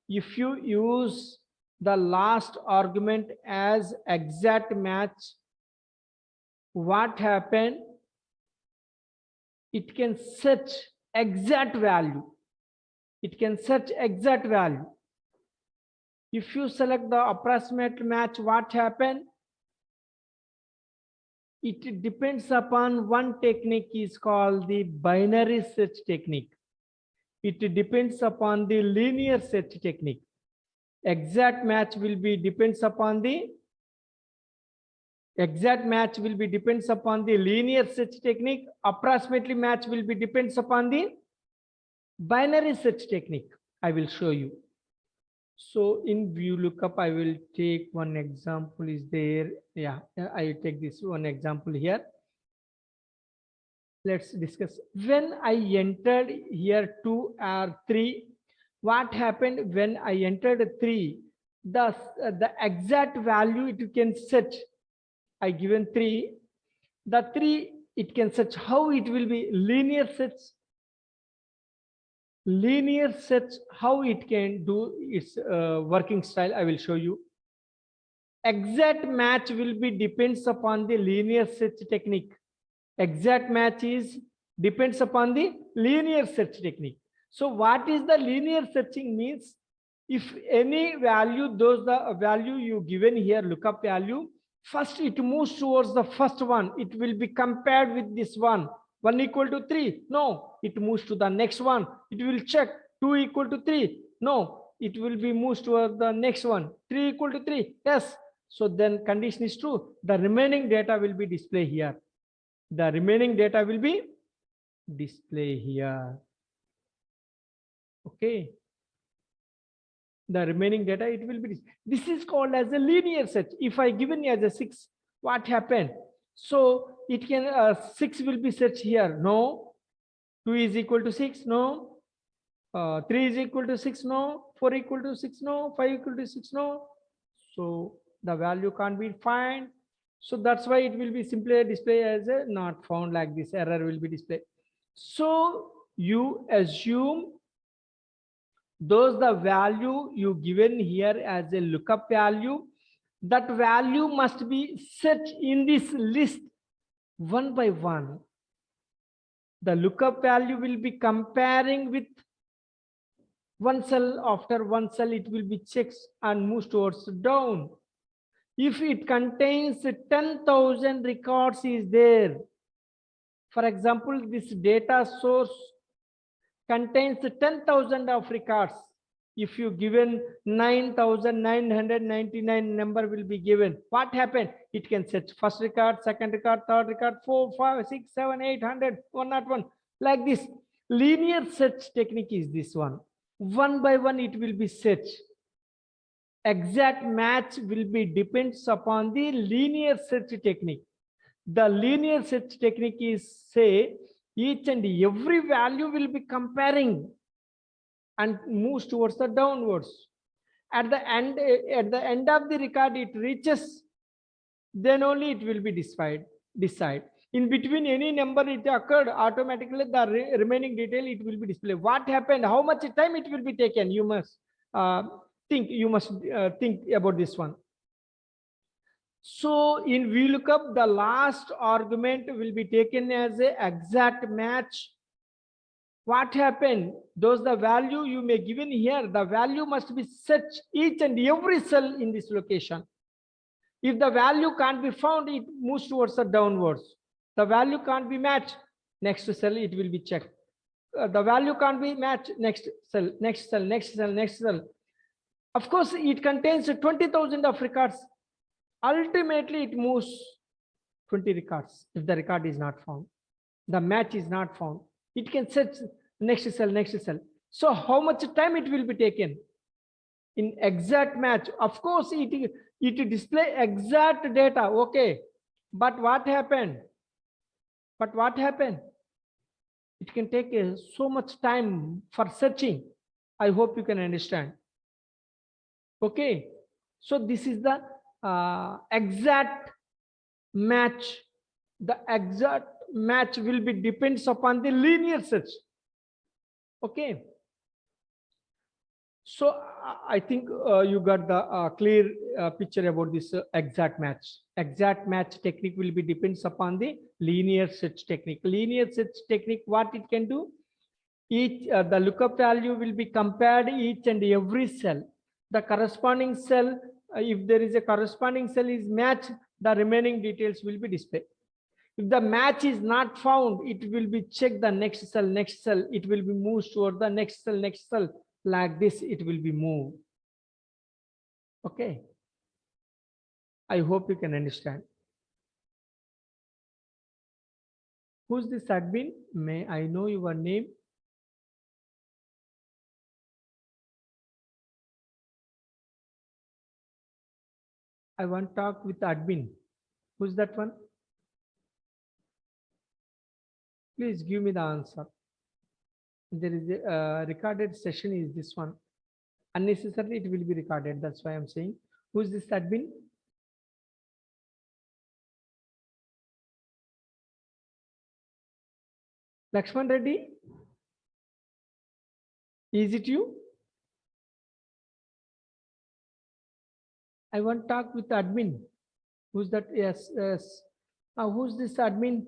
if you use the last argument as exact match, what happened? It can search exact value. It can search exact value. If you select the approximate match, what happened? It depends upon one technique is called the binary search technique. It depends upon the linear search technique. Exact match will be depends upon the linear search technique. Approximately match will be depends upon the binary search technique. I will show you. So in VLOOKUP, I will take one example is there. Yeah, I will take this one example here. Let's discuss. When I entered here 2 or 3, what happened when I entered 3? The exact value it can search. I given 3. The 3 it can search. How it will be linear search? Linear search, how it can do its working style, I will show you. Exact match will be depends upon the linear search technique. Exact match is depends upon the linear search technique. So what is the linear searching means? If any value, those the value you given here, lookup value, first it moves towards the first one. It will be compared with this one. 1 equal to 3. No, it moves to the next one. It will check 2 equal to 3. No, it will be moved towards the next one. 3 equal to 3. Yes. So then condition is true. The remaining data will be displayed here. The remaining data will be displayed here. Okay. the remaining data, it will be this is called as a linear search. If I given as a 6, what happened? So it can 6 will be searched here. No. 2 is equal to 6. No. 3 is equal to 6. No. 4 equal to 6. No. 5 equal to 6. No. So the value can't be found. So that's why it will be simply displayed as a not found, like this error will be displayed. So you assume those the value you given here as a lookup value, that value must be set in this list one by one. The lookup value will be comparing with one cell. After one cell, it will be checked and moves towards down. If it contains 10,000 records is there, for example, this data source contains 10,000 of records. If you given 9,999 number will be given, what happened? It can search first record, second record, third record, 4, 5, 6, 7, 800, 101, like this. Linear search technique is this one. One by one it will be searched. Exact match will be depends upon the linear search technique. The linear search technique is, say, each and every value will be comparing and moves towards the downwards. At the end of the record, it reaches, then only it will be decide. In between any number it occurred, automatically the remaining detail it will be displayed. What happened? How much time it will be taken? You must think. You must think about this one. So in VLOOKUP, the last argument will be taken as a exact match. What happened? Those the value you may given here, the value must be set each and every cell in this location. If the value can't be found, it moves towards the downwards. The value can't be matched, next cell it will be checked. The value can't be matched, next cell, next cell, next cell, next cell. Of course, it contains 20,000 of records. Ultimately, it moves 20 records. If the record is not found, the match is not found, it can search next cell, next cell. So how much time it will be taken? In exact match, of course, it display exact data. Okay, but what happened? It can take so much time for searching. I hope you can understand. Okay, so this is the exact match. The exact match will be depends upon the linear search. Okay, so I think you got the clear picture about this exact match. Exact match technique will be depends upon the linear search technique. Linear search technique, what it can do? Each the lookup value will be compared each and every cell. The corresponding cell, if there is a corresponding cell is matched, the remaining details will be displayed. If the match is not found, it will be checked the next cell, it will be moved toward the next cell, like this it will be moved. Okay, I hope you can understand. Who's this admin? May I know your name? I want to talk with admin. Who's that one? Please give me the answer. There is a recorded session is this one. Unnecessarily it will be recorded. That's why I'm saying. Who's this admin? Lakshman Reddy? Is it you? I want to talk with the admin. Who's that? Yes, yes. Who's this admin?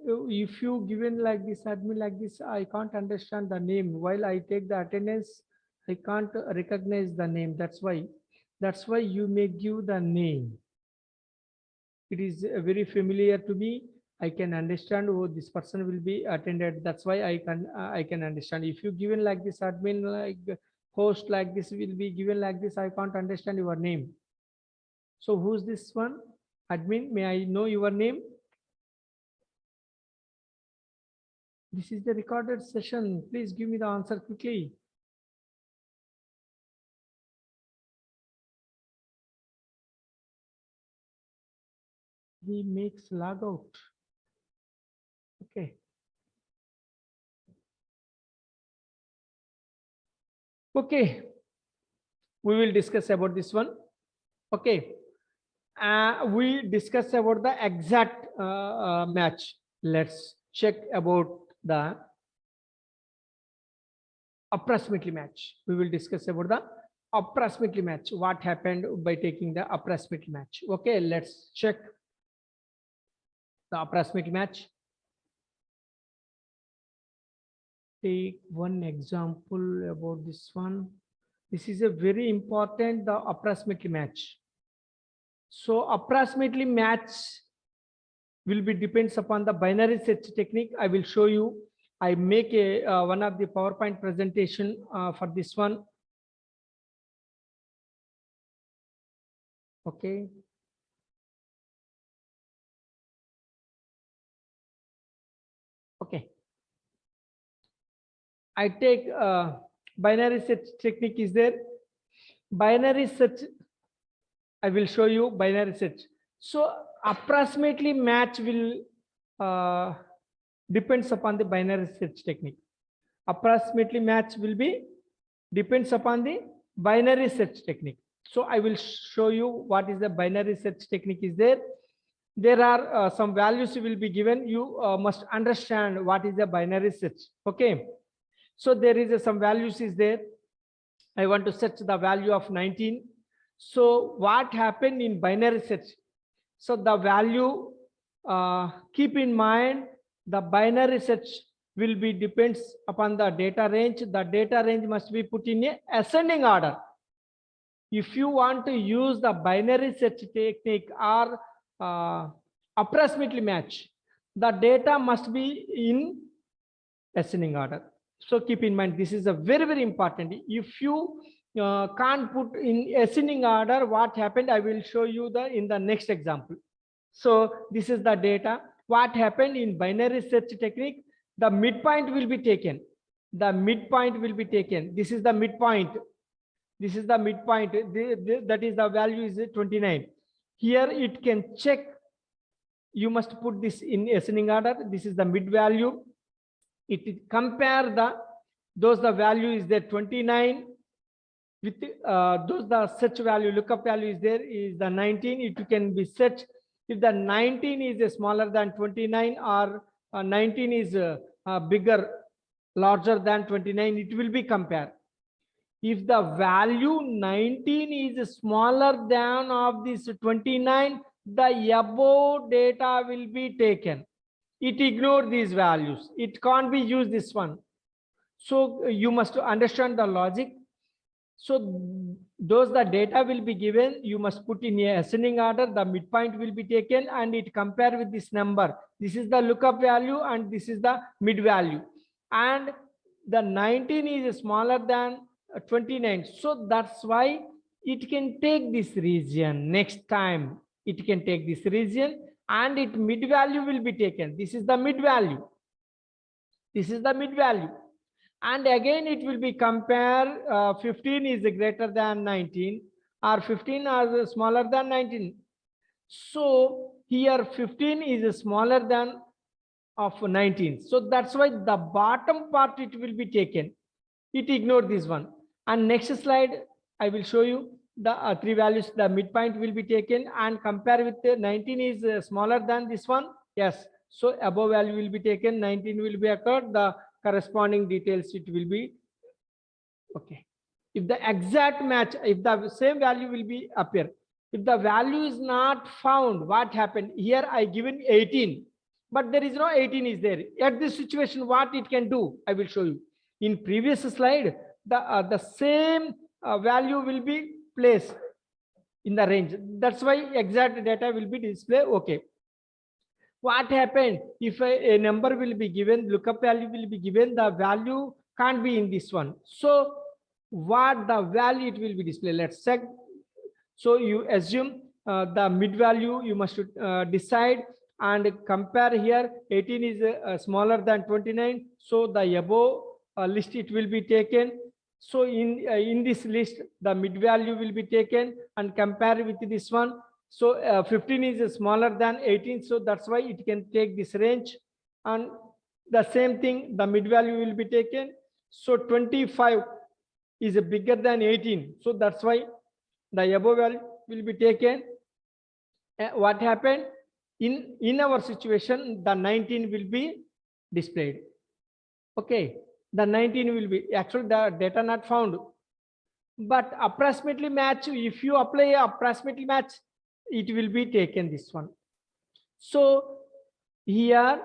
If you given like this admin like this, I can't understand the name. While I take the attendance, I can't recognize the name. That's why you may give the name. It is very familiar to me. I can understand who this person will be attended. That's why I can understand. If you given like this admin, like host like this will be given like this, I can't understand your name. So who's this one? Admin, may I know your name? This is the recorded session. Please give me the answer quickly. he makes log out. Okay. Okay. We will discuss about this one. Okay. We discuss about the exact match. Let's check about the approximately match. We will discuss about the approximately match. What happened by taking the approximately match. Okay, let's check the approximately match. Take one example about this one. This is a very important, the approximately match. So approximately match will be depends upon the binary search technique. I will show you. I make a one of the PowerPoint presentation for this one. Okay. Okay. I take binary search technique is there. Binary search, I will show you binary search. So approximately match will depends upon the binary search technique. Approximately match will be depends upon the binary search technique. So I will show you what is the binary search technique is there. There are some values will be given. You must understand what is the binary search. Okay. So there is some values is there. I want to search the value of 19. So what happened in binary search? So the value, keep in mind, the binary search will be depends upon the data range. The data range must be put in a ascending order. If you want to use the binary search technique or approximately match, the data must be in ascending order. So keep in mind, this is a very, very important. If you can't put in ascending order, what happened, I will show you in the next example. So this is the data. What happened in binary search technique, the midpoint will be taken. The midpoint will be taken. This is the midpoint. This is the midpoint. That is the value is 29. Here it can check. You must put this in ascending order. This is the mid value. It compare the value is there 29 with the search value, lookup value is there is the 19. It can be searched. If the 19 is smaller than 29 or 19 is bigger, larger than 29, it will be compared. If the value 19 is smaller than of this 29, the above data will be taken. It ignores these values. It can't be used this one. So you must understand the logic. So the data will be given. You must put in a ascending order. The midpoint will be taken and it compare with this number. This is the lookup value and this is the mid value. And the 19 is smaller than 29. So that's why it can take this region. Next time it can take this region and it mid value will be taken. This is the mid value. This is the mid value. And again, it will be compare 15 is greater than 19 or 15 is smaller than 19. So here 15 is smaller than of 19. So that's why the bottom part it will be taken. It ignored this one. And next slide, I will show you the three values. The midpoint will be taken and compare with the 19 is smaller than this one. Yes. So above value will be taken. 19 will be occurred. The corresponding details it will be okay. If the exact match, if the same value will be appear, if the value is not found, what happened here? I given 18, but there is no 18 is there. At this situation, what it can do, I will show you. In previous slide, the same value will be placed in the range. That's why exact data will be displayed. Okay. What happened if a number will be given, lookup value will be given, the value can't be in this one. So what the value it will be displayed? Let's check. So you assume the mid value you must decide and compare here. 18 is smaller than 29. So the above list it will be taken. So in this list, the mid value will be taken and compare with this one. So 15 is smaller than 18. So that's why it can take this range. And the same thing, the mid value will be taken. So 25 is bigger than 18. So that's why the above value will be taken. What happened in our situation, the 19 will be displayed. Okay, the 19 will be actually the data not found, but approximately match. If you apply approximately match, it will be taken this one. So here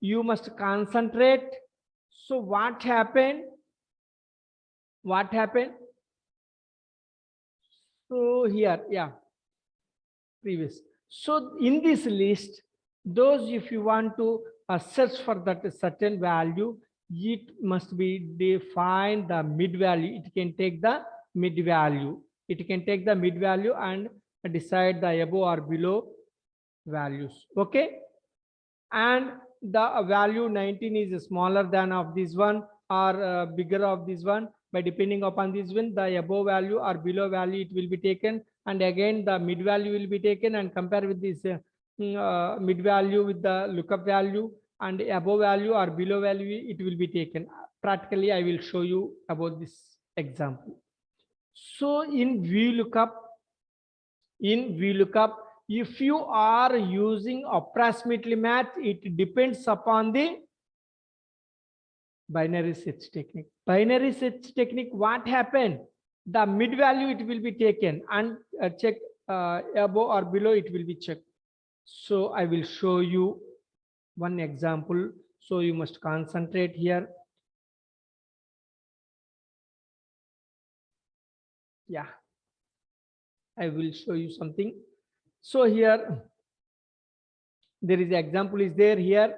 you must concentrate. So what happened? What happened? So here, yeah, previous. So in this list, those if you want to search for that certain value, it must be define the mid value. It can take the mid value. It can take the mid value and decide the above or below values. Okay. And the value 19 is smaller than of this one or bigger of this one. By depending upon this one, the above value or below value, it will be taken. And again, the mid value will be taken and compare with this mid value with the lookup value, and above value or below value, it will be taken. Practically, I will show you about this example. So in VLOOKUP, if you are using approximately match, it depends upon the binary search technique. Binary search technique, what happened? The mid value it will be taken and check above or below it will be checked. So I will show you one example. So you must concentrate here. Yeah, I will show you something. So here there is example is there here.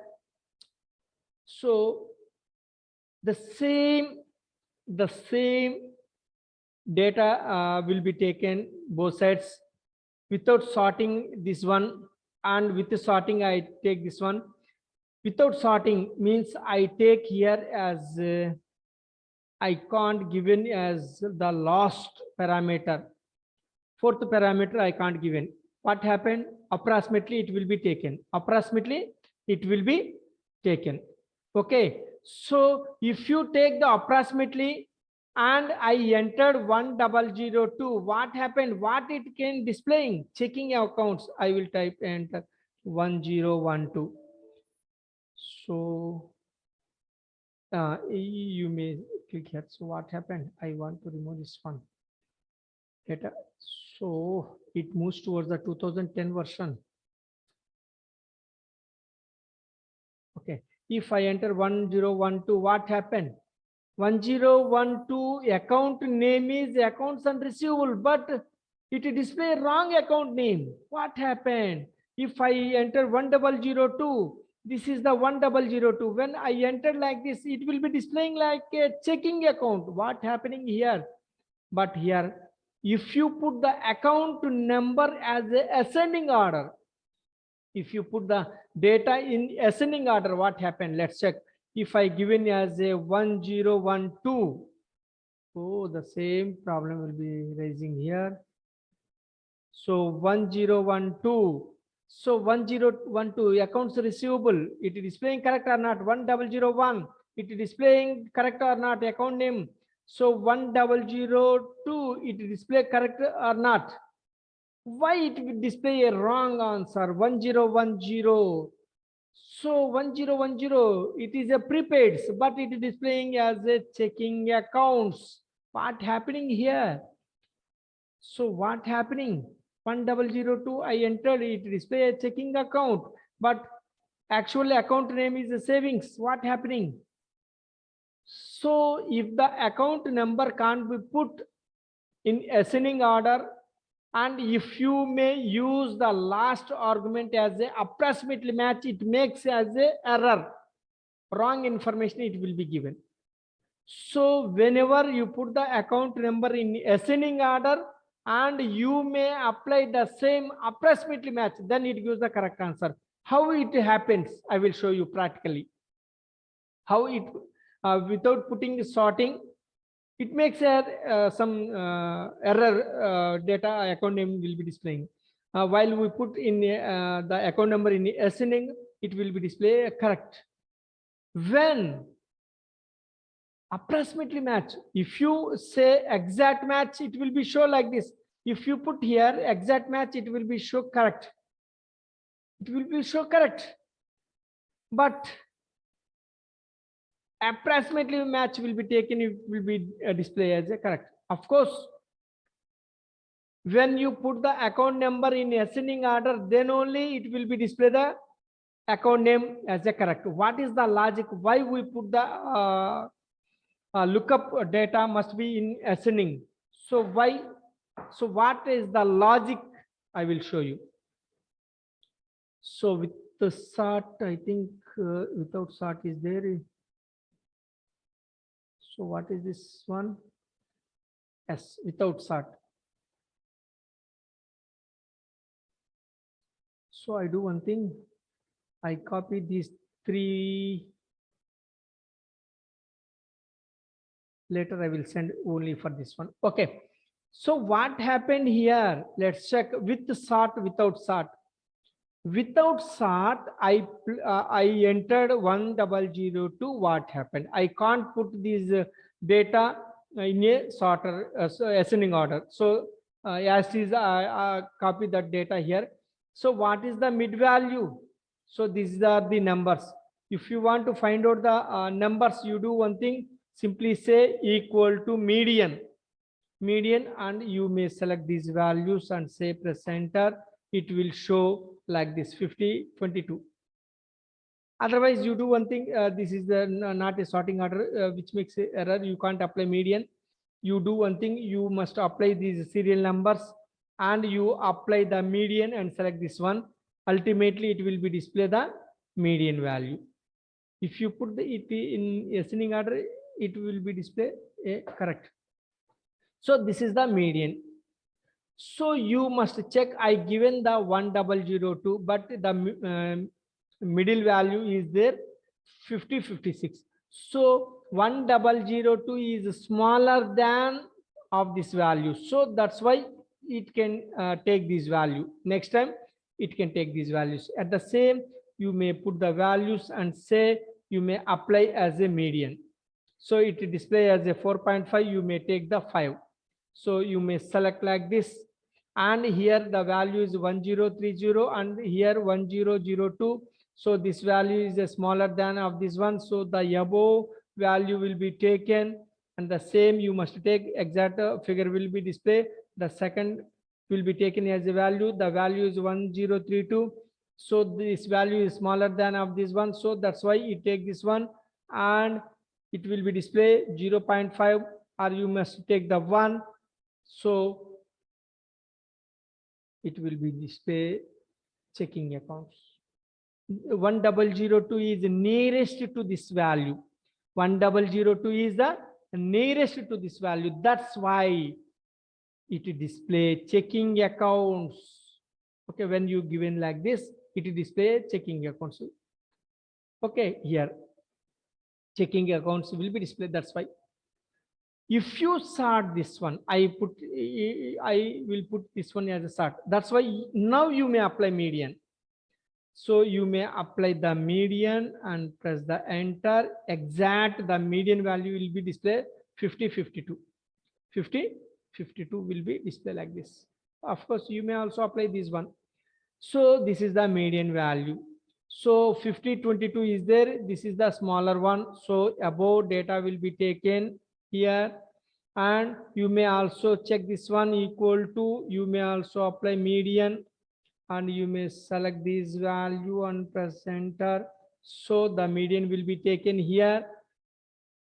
So the same data will be taken both sides without sorting this one, and with the sorting I take this one. Without sorting means I take here as I can't given as the last parameter. Fourth parameter I can't given. What happened? Approximately it will be taken. Approximately it will be taken. Okay. So if you take the approximately and I entered 1002, what happened? What it can displaying? Checking accounts. I will type enter 1012. So you may click here. So what happened? I want to remove this one. Data. So it moves towards the 2010 version. Okay. If I enter 1012, what happened? 1012 account name is accounts and receivable, but it display wrong account name. What happened? If I enter 1002, this is the 1002. When I enter like this, it will be displaying like a checking account. What happening here? But here, if you put the account number as a ascending order, if you put the data in ascending order, what happened? Let's check. If I given as a 1012, oh, the same problem will be raising here. So 1012. So 1012 accounts receivable. It is displaying correct or not? 1001. It is displaying correct or not? Account name. So 1002. It is display correct or not? Why it will display a wrong answer? 1010. So 1010, it is a prepaid, but it is displaying as a checking accounts. What happening here? So what happening? 1002, I entered it, display a checking account, but actually account name is a savings. What happening? So if the account number can't be put in ascending order, and if you may use the last argument as a approximately match, it makes as a error, wrong information it will be given. So whenever you put the account number in ascending order and you may apply the same approximately match, then it gives the correct answer. How it happens, I will show you practically. How it without putting the sorting, it makes some error data account name will be displaying. while we put in the account number in ascending, it will be display correct. When approximately match, if you say exact match, it will be show like this. If you put here exact match, it will be show correct. It will be show correct. But approximately match will be taken, it will be display as a correct. Of course, when you put the account number in ascending order, then only it will be display the account name as a correct. What is the logic? Why we put the lookup data must be in ascending? So why? So what is the logic? I will show you. So with the sort, I think without sort is there. So what is this one? Yes, without sort. So I do one thing. I copy these three. Later I will send only for this one. Okay. So what happened here? Let's check with the sort, without sort. Without sort, I entered 1002. What happened? I can't put these data in a sorter, ascending order. So as is, copy that data here. So what is the mid value? So these are the numbers. If you want to find out the numbers, you do one thing. Simply say equal to median. Median, and you may select these values and say press enter. It will show like this 50, 22. Otherwise, you do one thing. This is the not a sorting order, which makes a error. You can't apply median. You do one thing. You must apply these serial numbers, and you apply the median and select this one. Ultimately, it will be display the median value. If you put the it in ascending order, it will be display correct. So this is the median. So you must check. I given the 1002, but the middle value is there 50, 56. So 1002 is smaller than of this value. So that's why it can take this value. Next time it can take these values. At the same, you may put the values and say you may apply as a median. So it display as a 4.5. You may take the 5. So you may select like this. And here the value is 1030 and here 1002. So this value is a smaller than of this one. So the above value will be taken, and the same you must take exact figure will be displayed. The second will be taken as a value. The value is 1032. So this value is smaller than of this one. So that's why you take this one, and it will be displayed 0.5, or you must take the 1. So it will be display checking accounts. 1002 is nearest to this value. 1002 is the nearest to this value. That's why it display checking accounts. Okay, when you given like this, it display checking accounts. Okay, here checking accounts will be displayed. That's why. If you sort this one, I will put this one as a sort. That's why now you may apply median. So you may apply the median and press the enter. Exact the median value will be displayed 50, 52. 50, 52 will be displayed like this. Of course, you may also apply this one. So this is the median value. So 50, 22 is there. This is the smaller one. So above data will be taken here, and you may also check this one equal to. You may also apply median, and you may select this value and press enter. So the median will be taken here.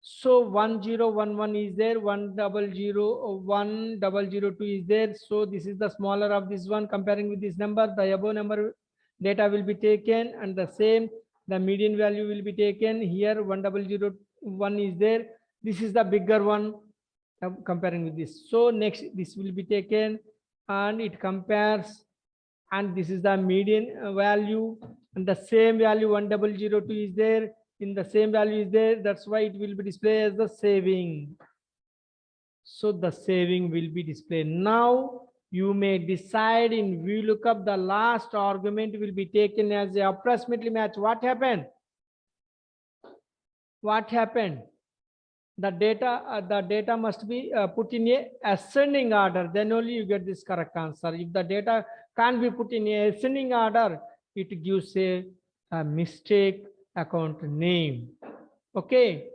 So 1011 is there, 1002 is there. So this is the smaller of this one comparing with this number. The above number data will be taken, and the same the median value will be taken here. 1001 is there. This is the bigger one comparing with this. So next this will be taken, and it compares, and this is the median value, and the same value 1002 is there. In the same value is there. That's why it will be displayed as the saving. So the saving will be displayed. Now You may decide in VLOOKUP the last argument will be taken as a approximately match. What happened? What happened? The data must be put in a ascending order. Then only you get this correct answer. If the data can't be put in a ascending order, it gives a mistake account name. Okay.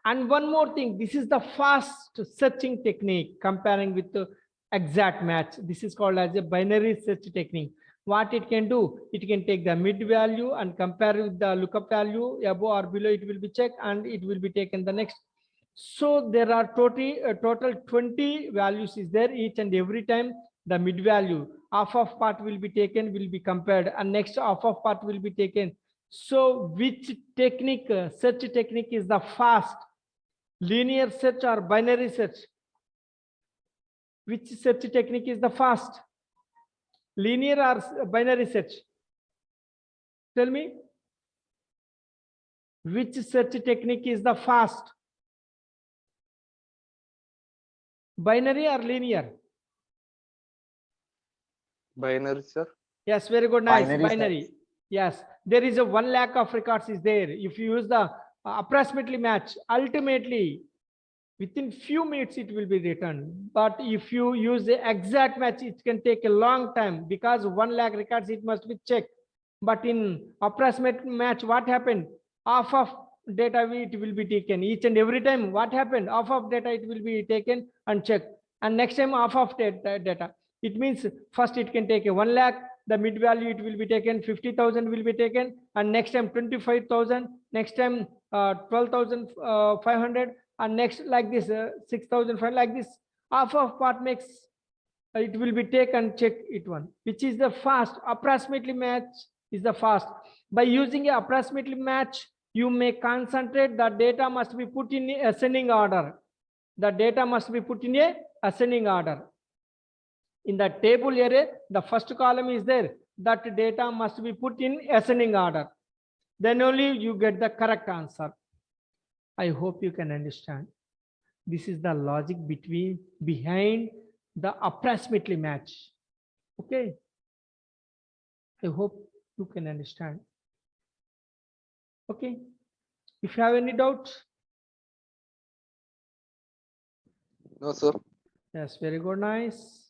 And one more thing, this is the fast searching technique comparing with the exact match. This is called as a binary search technique. What it can do, it can take the mid value and compare with the lookup value above or below, it will be checked and it will be taken the next. So there are total 20 values is there. Each and every time the mid value, half of part will be taken, will be compared, and next half of part will be taken. So which technique, search technique is the fast? Linear search or binary search? Which search technique is the fast? Linear or binary search? Tell me. Which search technique is the fast? Binary or linear? Binary, sir. Yes, very good. Nice. Binary, sir. Binary. Yes, there is a 1 lakh of records is there. If you use the approximately match, ultimately within few minutes it will be returned. But if you use the exact match, it can take a long time because 1 lakh records it must be checked. But in approximate match, what happened? Half of data it will be taken each and every time. What happened? Half of data it will be taken and checked, and next time half of data. It means first it can take a 1 lakh, the mid value it will be taken, 50,000 will be taken, and next time 25,000, next time 12,500, and next like this 6,500, like this. Half of part makes it will be taken, check it one, which is the fast. Approximately match is the fast. By using a approximately match, you may concentrate the data must be put in ascending order. The data must be put in a ascending order. In the table area, the first column is there. That data must be put in ascending order. Then only you get the correct answer. I hope you can understand. This is the logic behind the approximately match. Okay. I hope you can understand. Okay. If you have any doubts. No, sir. Yes, very good. Nice.